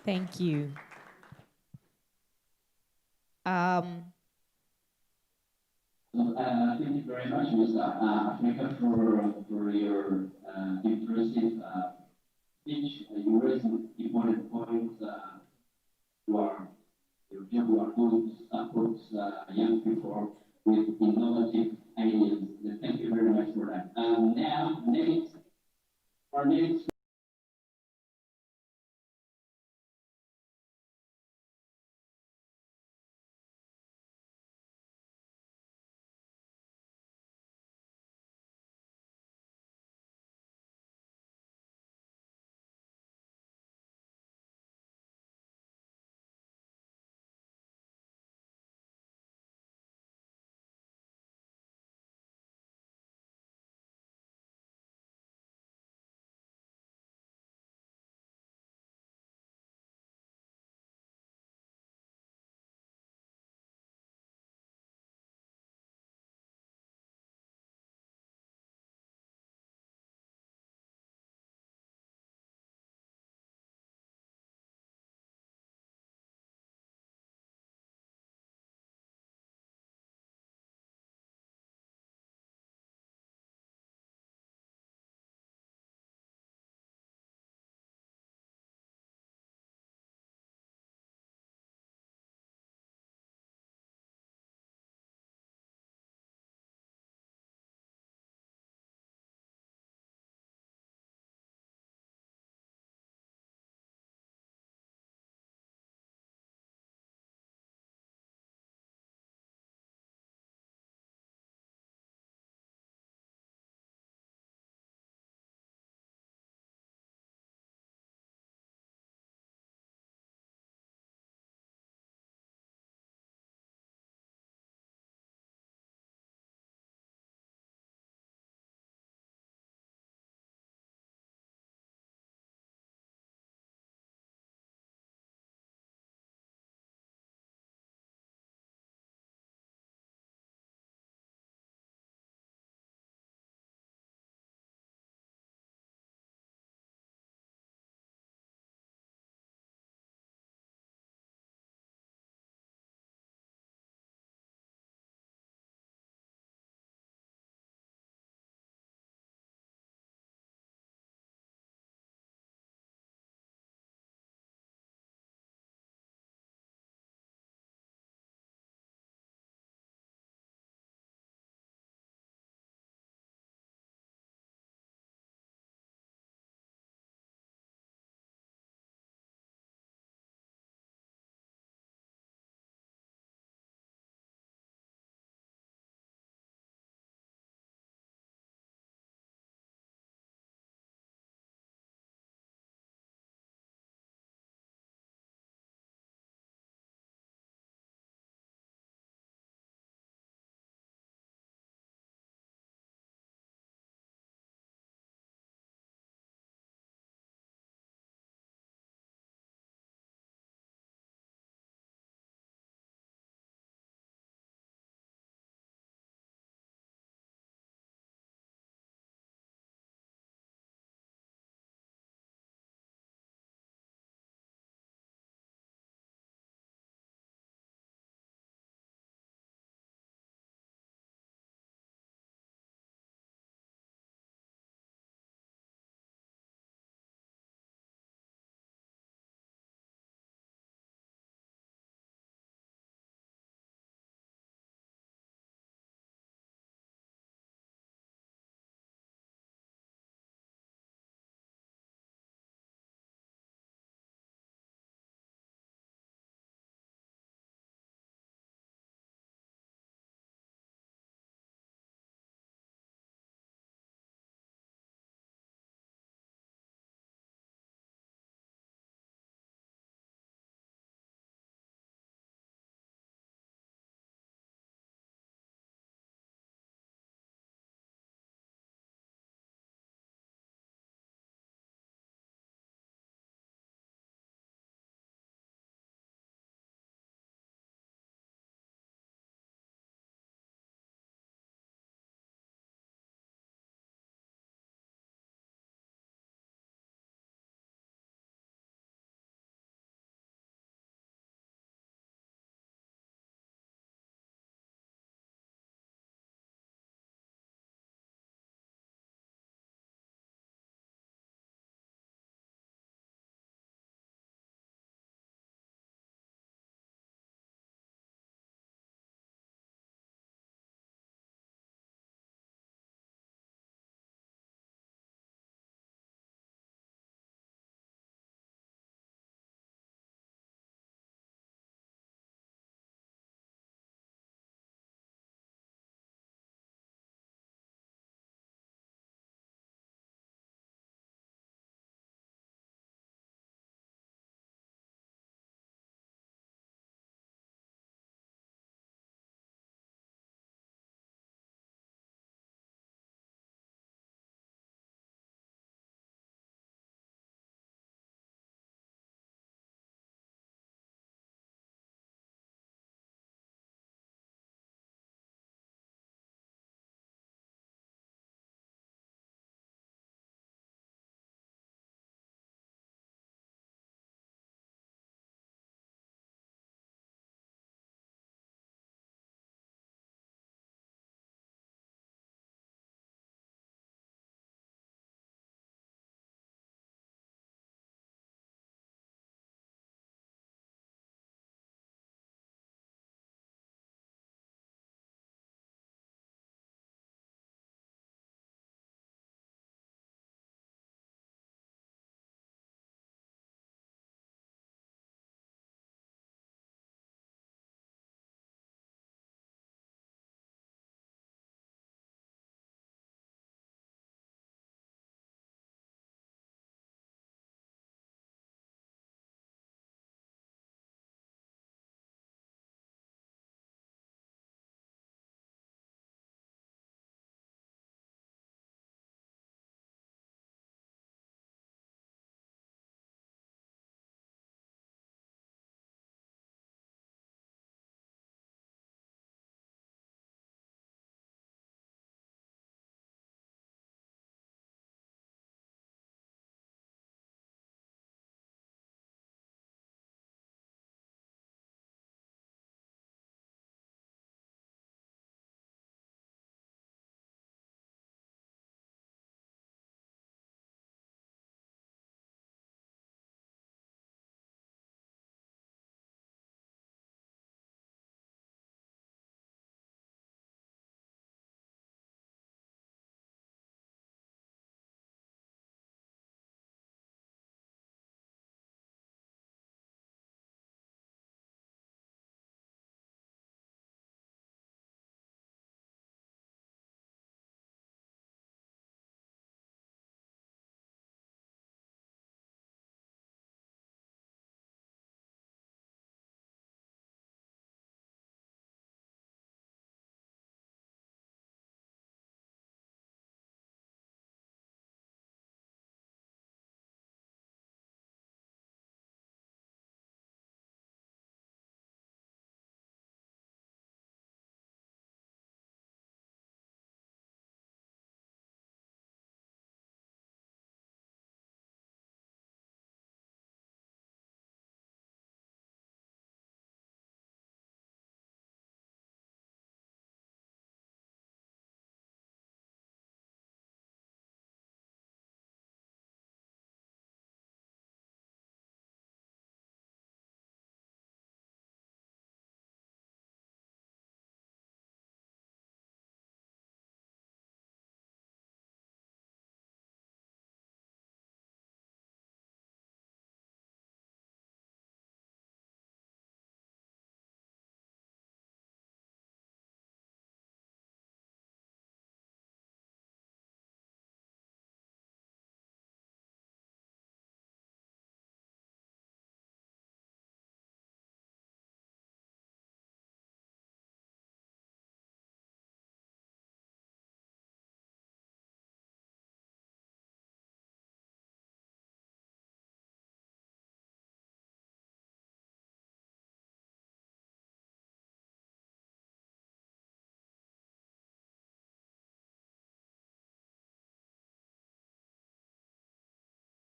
Thank you. Thank you very much, Mr. Africa, for your impressive speech. You raised important points. You are going to support young people with innovative ideas. Thank you very much for that. Now, our next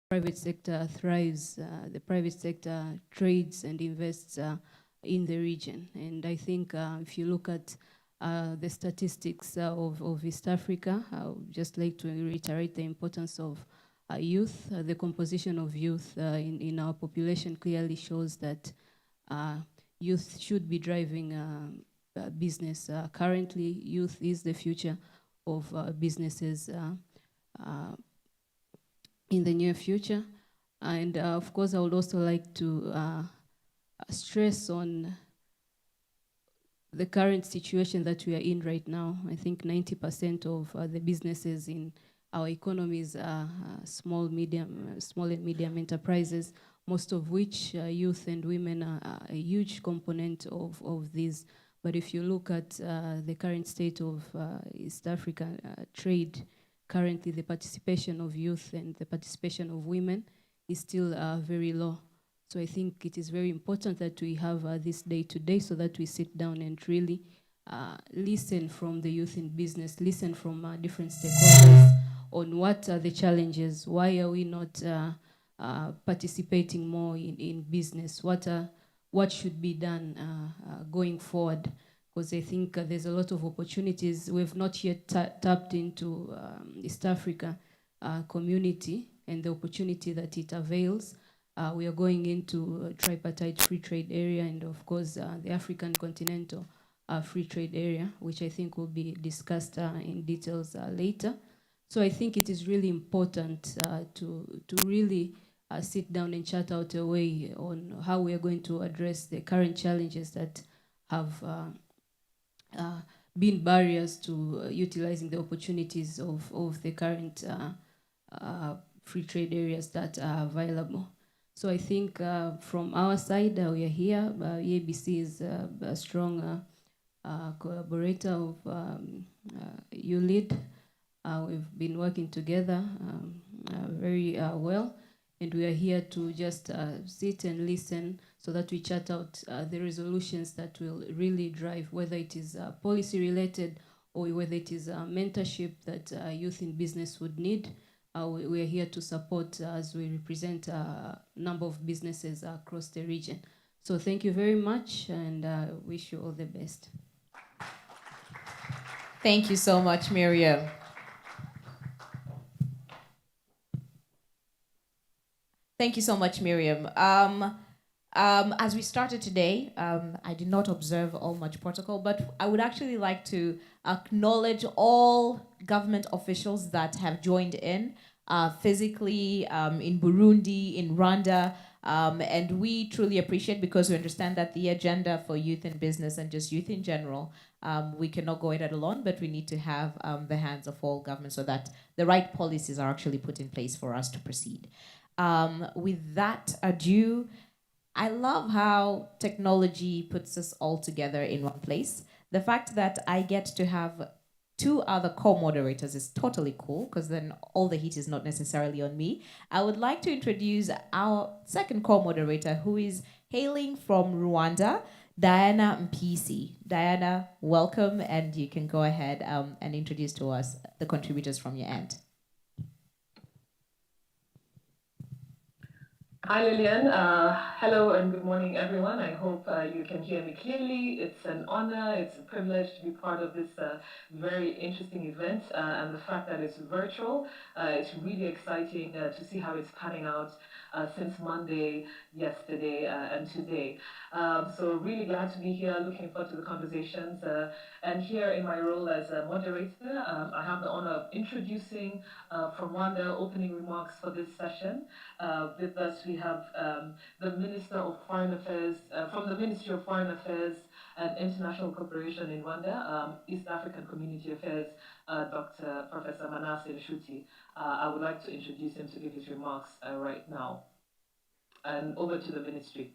private sector thrives, the private sector trades and invests in the region. And I think if you look at the statistics of East Africa, I would just like to reiterate the importance of youth. The composition of youth in our population clearly shows that youth should be driving business. Currently, youth is the future of businesses in the near future. And of course, I would also like to stress on the current situation that we are in right now. I think 90% of the businesses in our economies are small and medium enterprises, most of which youth and women are a huge component of these. But if you look at the current state of East African trade, currently the participation of youth and the participation of women is still very low. So I think it is very important that we have this day today so that we sit down and really listen from the youth in business, listen from different stakeholders on what are the challenges, why are we not participating more in business, what should be done going forward. Because I think there's a lot of opportunities. We've not yet tapped into East Africa community and the opportunity that it avails. We are going into a tripartite free trade area and of course the African continental free trade area, which I think will be discussed in details later. So I think it is really important to really sit down and chart out a way on how we are going to address the current challenges that have been barriers to utilizing the opportunities of the current free trade areas that are available. So I think from our side, we are here. EABC is a strong collaborator of ULEAD. We've been working together very well, and we are here to just sit and listen so that we chart out the resolutions that will really drive, whether it is policy related or whether it is mentorship that youth in business would need. We are here to support as we represent a number of businesses across the region. So thank you very much, and wish you all the best. Thank you so much, Miriam. Thank you so much, Miriam. As we started today, I did not observe all much protocol, but I would actually like to acknowledge all government officials that have joined in physically in Burundi, in Rwanda, and we truly appreciate, because we understand that the agenda for youth in business and just youth in general, we cannot go it alone, but we need to have the hands of all governments so that the right policies are actually put in place for us to proceed. With that adieu, I love how technology puts us all together in one place. The fact that I get to have two other co-moderators is totally cool, because then all the heat is not necessarily on me. I would like to introduce our second co-moderator, who is hailing from Rwanda, Diana Mpisi. Diana, welcome, and you can go ahead and introduce to us the contributors from your end. Hi, Lillian. Hello and good morning, everyone. I hope you can hear me clearly. It's an honor, it's a privilege to be part of this very interesting event, and the fact that it's virtual, it's really exciting to see how it's panning out since Monday, yesterday, and today. So really glad to be here, looking forward to the conversations. And here in my role as a moderator, I have the honor of introducing from Rwanda opening remarks for this session. With us, we have the Minister of Foreign Affairs, from the Ministry of Foreign Affairs and International Cooperation in Rwanda, East African Community Affairs, Dr. Professor Manasseh Nshuti. I would like to introduce him to give his remarks right now. And over to the Ministry.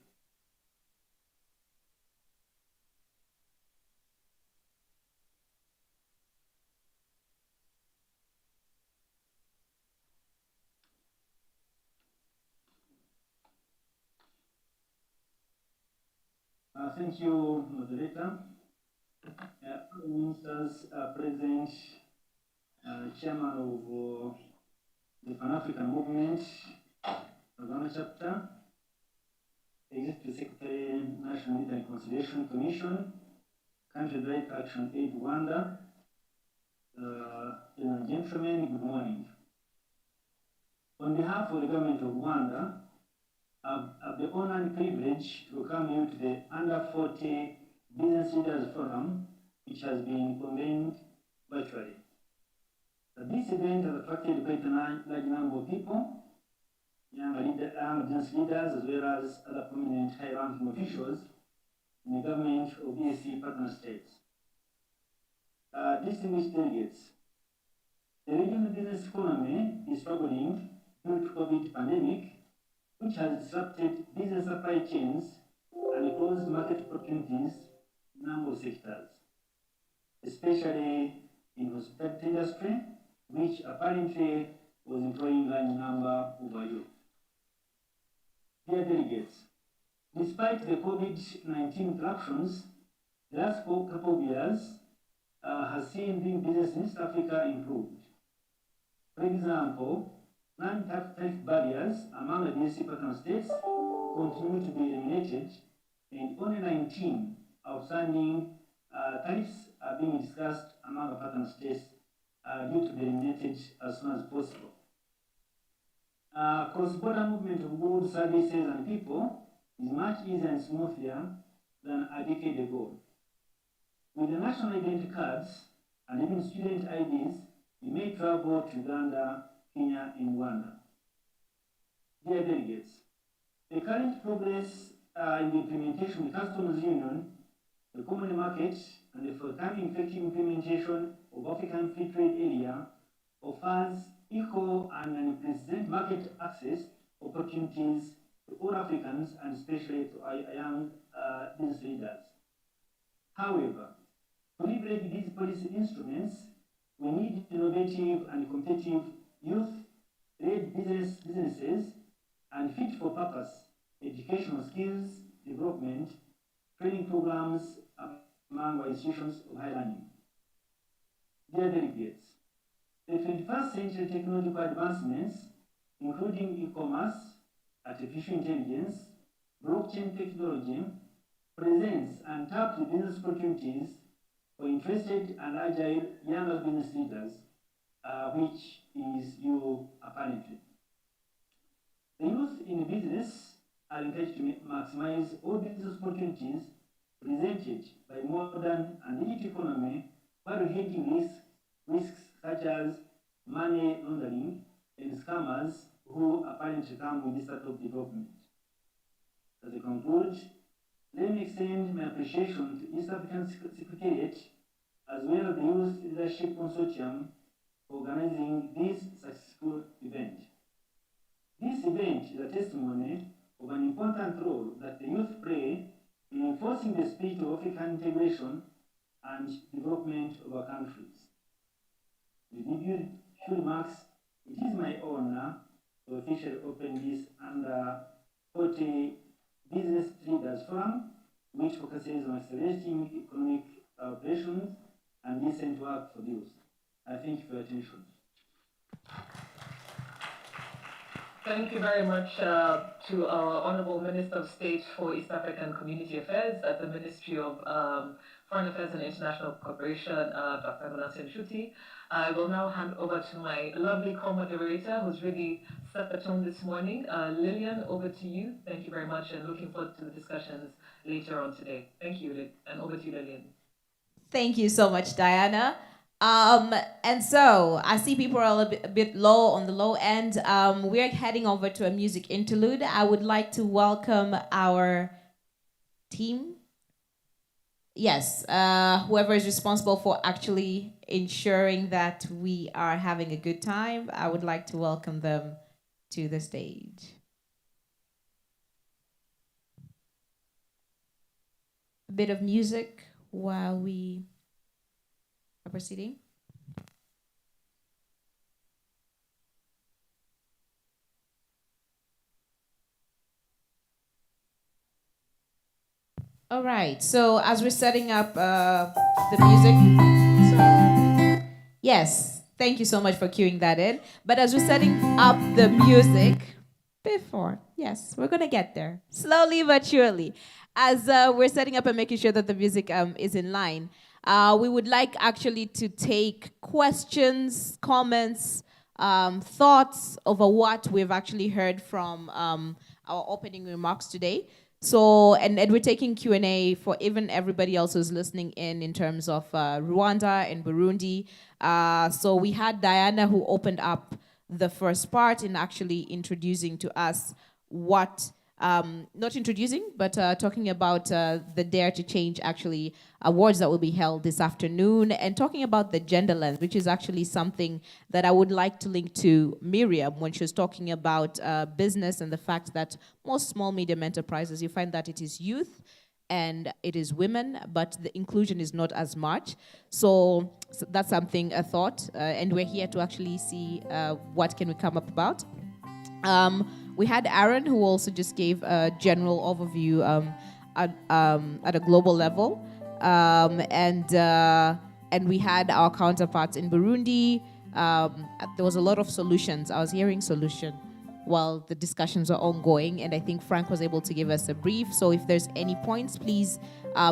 Thank you, moderator. Ministers present, chairman of the Pan-African Movement, Uganda chapter, Executive Secretary, National Unity and Reconciliation Commission, Country Direct Action Aid Rwanda. Ladies and gentlemen, good morning. On behalf of the government of Rwanda, I have the honor and privilege to welcome you to the Under 40 Business Leaders Forum, which has been convened virtually. This event has attracted quite a large number of people, young business leaders, as well as other prominent high-ranking officials in the government of EAC partner states. Distinguished delegates, the regional business economy is struggling due to COVID pandemic, which has disrupted business supply chains and closed market opportunities in a number of sectors, especially in hospitality industry, which apparently was employing a large number of youth. Dear delegates, despite the COVID-19 interruptions, the last couple of years has seen doing business in East Africa improved. For example, non-tariff barriers among the DSC partner states continue to be eliminated, and only 19 outstanding tariffs are being discussed among the partner states due to be eliminated as soon as possible. Cross-border movement of goods, services, and people is much easier and smoother than a decade ago. With the national identity cards and even student IDs, you may travel to Uganda, Kenya, and Rwanda. Dear delegates, the current progress in the implementation of the customs union, the common market, and the forthcoming effective implementation of African Free Trade Area offers equal and unprecedented market access opportunities to all Africans and especially to our young business leaders. However, to leverage these policy instruments, we need innovative and competitive youth-led businesses and fit-for-purpose educational skills development, training programs among our institutions of higher learning. Dear delegates, the 21st century technological advancements, including e-commerce, artificial intelligence, blockchain technology, presents untapped business opportunities for interested and agile younger business leaders, which is you apparently. The youth in business are encouraged to maximize all business opportunities presented by modern and digital economy while hedging risks such as money laundering and scammers who apparently come with this type of development. As I conclude, let me extend my appreciation to East African Secretariat as well as the Youth Leadership Consortium for organizing this successful event. This event is a testimony of an important role that the youth play in enforcing the spirit of African integration and development of our countries. With these few remarks, it is my honor to officially open this Under 40 Business Leaders Forum, which focuses on accelerating economic operations and decent work for youth. I thank you for your attention. Thank you very much to our Honorable Minister of State for East African Community Affairs at the Ministry of Foreign Affairs and International Cooperation, Dr. Manasseh Nshuti. I will now hand over to my lovely co-moderator who's really set the tone this morning. Lillian, over to you. Thank you very much and looking forward to the discussions later on today. Thank you, and over to you, Lillian. Thank you so much, Diana. And so I see people are a bit low on the low end. We're heading over to a music interlude. I would like to welcome our team. Yes, whoever is responsible for actually ensuring that we are having a good time, I would like to welcome them to the stage. A bit of music while we are proceeding. All right, so as we're setting up the music, yes, thank you so much for cueing that in. But as we're setting up the music, Before, yes, we're gonna get there slowly but surely. As we're setting up and making sure that the music is in line, we would like actually to take questions, comments, thoughts over what we've actually heard from our opening remarks today. So, and we're taking Q&A for even everybody else who's listening in terms of Rwanda and Burundi. So we had Diana who opened up the first part in actually introducing to us what, not introducing, but talking about the Dare to Change actually awards that will be held this afternoon, and talking about the gender lens, which is actually something that I would like to link to Miriam when she was talking about business and the fact that most small, medium enterprises, you find that it is youth and it is women, but the inclusion is not as much. So that's something, a thought, and we're here to actually see what can we come up about. We had Aaron, who also just gave a general overview at a global level, and we had our counterparts in Burundi. There was a lot of solutions. I was hearing solution while the discussions are ongoing, and I think Frank was able to give us a brief. So if there's any points, please,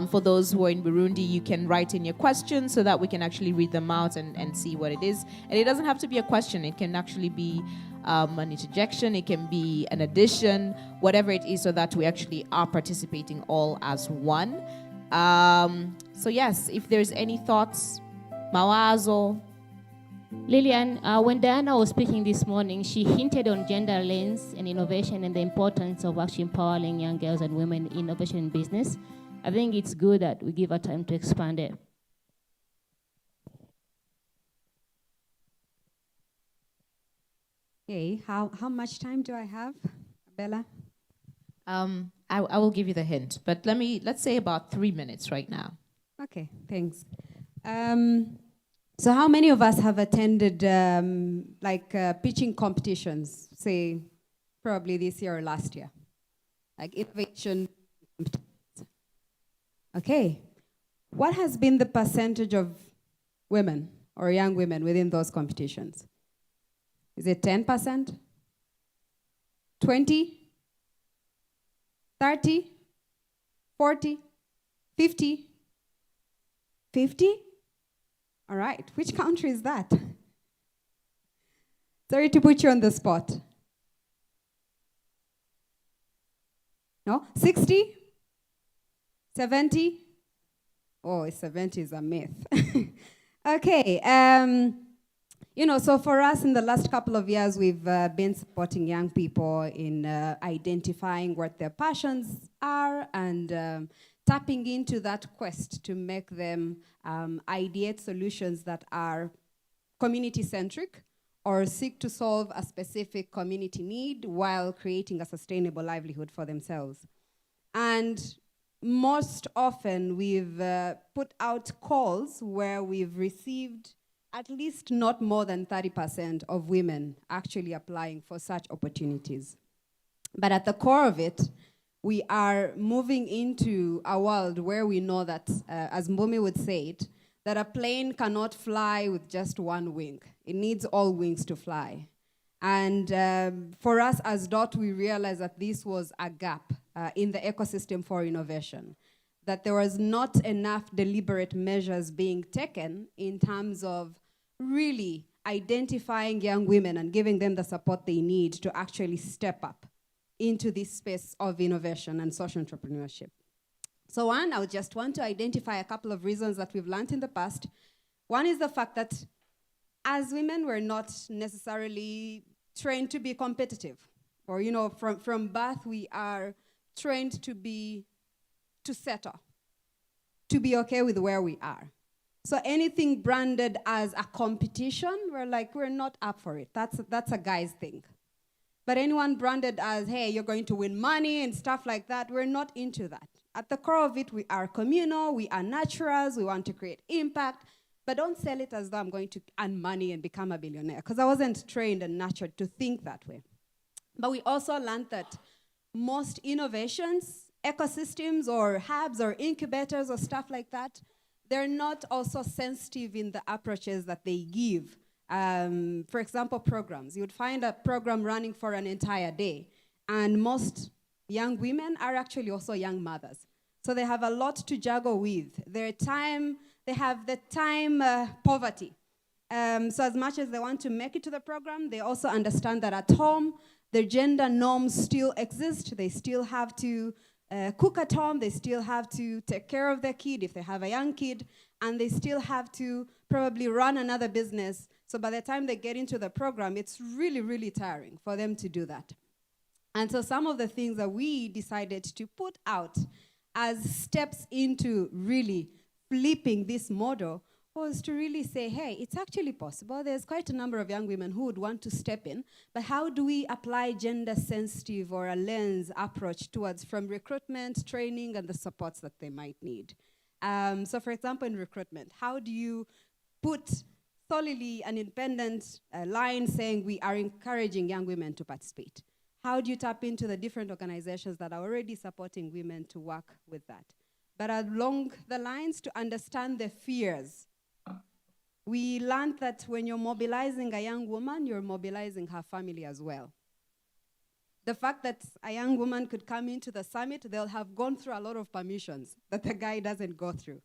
for those who are in Burundi, you can write in your questions so that we can actually read them out and see what it is. And it doesn't have to be a question. It can actually be an interjection. It can be an addition, whatever it is, so that we actually are participating all as one. So yes, if there's any thoughts, mawazo. Lillian, when Diana was speaking this morning, she hinted on gender lens and innovation and the importance of actually empowering young girls and women in innovation in business. I think it's good that we give her time to expand it. Okay, how much time do I have, Bella? I will give you the hint, but let's say about 3 minutes right now. Okay, thanks. So how many of us have attended pitching competitions, say probably this year or last year? Like innovation competitions. Okay. What has been the percentage of women or young women within those competitions? Is it 10%? 20? 30? 40? 50? 50? All right, which country is that? Sorry to put you on the spot. No? 60? 70? Oh, 70 is a myth. Okay, so for us in the last couple of years, we've been supporting young people in identifying what their passions are and tapping into that quest to make them ideate solutions that are community-centric or seek to solve a specific community need while creating a sustainable livelihood for themselves. And most often, we've put out calls where we've received at least not more than 30% of women actually applying for such opportunities. But at the core of it, we are moving into a world where we know that, as Mbumi would say it, that a plane cannot fly with just one wing. It needs all wings to fly. And for us as DOT, we realized that this was a gap in the ecosystem for innovation, that there was not enough deliberate measures being taken in terms of really identifying young women and giving them the support they need to actually step up into this space of innovation and social entrepreneurship. So one, I would just want to identify a couple of reasons that we've learned in the past. One is the fact that as women, we're not necessarily trained to be competitive. Or, from birth, we are trained to settle, to be okay with where we are. So anything branded as a competition, we're not up for it. That's a guy's thing. But anyone branded as, hey, you're going to win money and stuff like that, we're not into that. At the core of it, we are communal, we are naturals, we want to create impact, but don't sell it as though I'm going to earn money and become a billionaire, because I wasn't trained and nurtured to think that way. But we also learned that most innovations, ecosystems or hubs or incubators or stuff like that, they're not also sensitive in the approaches that they give. For example, programs. You would find a program running for an entire day. And most young women are actually also young mothers. So they have a lot to juggle with. They have the time poverty. So as much as they want to make it to the program, they also understand that at home, their gender norms still exist. They still have to cook at home. They still have to take care of their kid if they have a young kid. And they still have to probably run another business. So by the time they get into the program, it's really, really tiring for them to do that. And so some of the things that we decided to put out as steps into really flipping this model was to really say, hey, it's actually possible. There's quite a number of young women who would want to step in, but how do we apply gender-sensitive or a lens approach towards from recruitment, training, and the supports that they might need? So for example, in recruitment, how do you put solely an independent line saying we are encouraging young women to participate? How do you tap into the different organizations that are already supporting women to work with that? But along the lines to understand the fears. We learned that when you're mobilizing a young woman, you're mobilizing her family as well. The fact that a young woman could come into the summit, they'll have gone through a lot of permissions that the guy doesn't go through.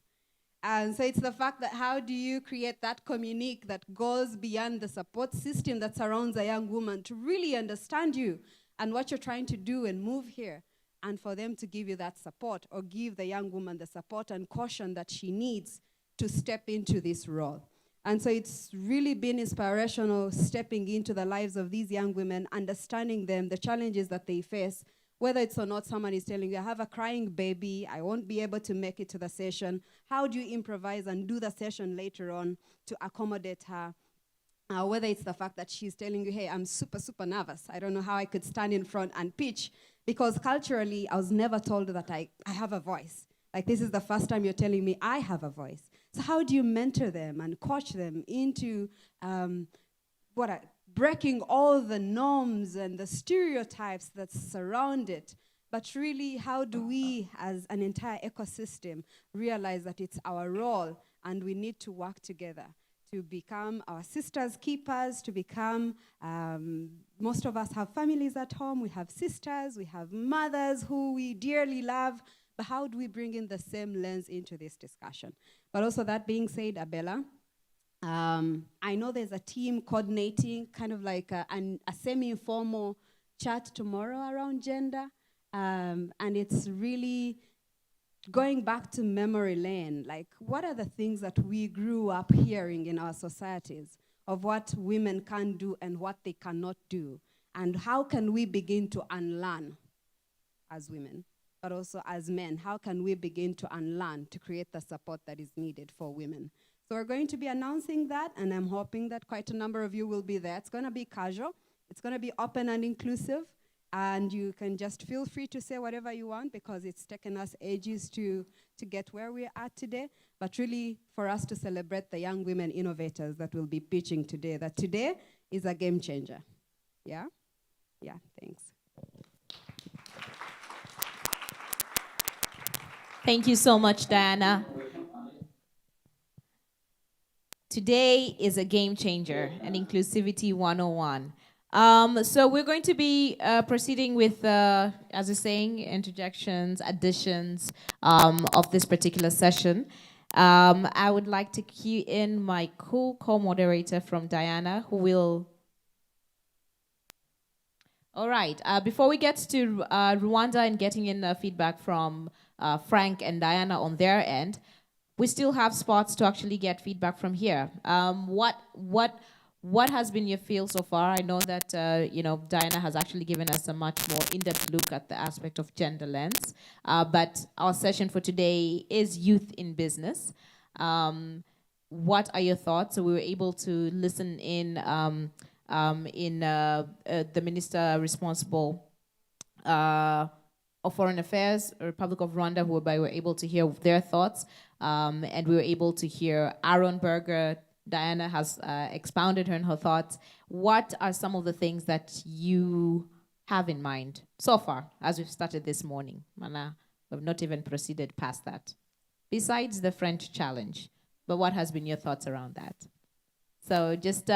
And so it's the fact that how do you create that communique that goes beyond the support system that surrounds a young woman to really understand you and what you're trying to do and move here, and for them to give you that support or give the young woman the support and caution that she needs to step into this role. And so it's really been inspirational stepping into the lives of these young women, understanding them, the challenges that they face, whether it's or not someone is telling you, I have a crying baby, I won't be able to make it to the session. How do you improvise and do the session later on to accommodate her? Whether it's the fact that she's telling you, hey, I'm super, super nervous. I don't know how I could stand in front and pitch, because culturally, I was never told that I have a voice. Like, this is the first time you're telling me I have a voice. So how do you mentor them and coach them into breaking all the norms and the stereotypes that surround it? But really, how do we, as an entire ecosystem, realize that it's our role and we need to work together to become our sisters' keepers, to become, most of us have families at home, we have sisters, we have mothers who we dearly love, but how do we bring in the same lens into this discussion? But also that being said, Abella, I know there's a team coordinating kind of like a semi-informal chat tomorrow around gender, and it's really going back to memory lane, like what are the things that we grew up hearing in our societies of what women can do and what they cannot do, and how can we begin to unlearn as women? But also as men, how can we begin to unlearn to create the support that is needed for women? So we're going to be announcing that, and I'm hoping that quite a number of you will be there. It's going to be casual. It's going to be open and inclusive, and you can just feel free to say whatever you want, because it's taken us ages to get where we're at today, but really for us to celebrate the young women innovators that will be pitching today, that today is a game changer. Yeah? Yeah, thanks. Thank you so much, Diana. Today is a game changer, an Inclusivity 101. So we're going to be proceeding with, as I was saying, interjections, additions of this particular session. I would like to cue in my co-moderator from Diana, who will... All right, before we get to Rwanda and getting in feedback from Frank and Diana on their end, we still have spots to actually get feedback from here. What has been your feel so far? I know that Diana has actually given us a much more in-depth look at the aspect of gender lens, but our session for today is youth in business. What are your thoughts? So we were able to listen in the minister responsible of Foreign Affairs, Republic of Rwanda, whereby we were able to hear their thoughts, and we were able to hear Aaron Berger. Diana has expounded her thoughts. What are some of the things that you have in mind so far as we've started this morning? Mana, we've not even proceeded past that. Besides the French challenge, but what has been your thoughts around that? So just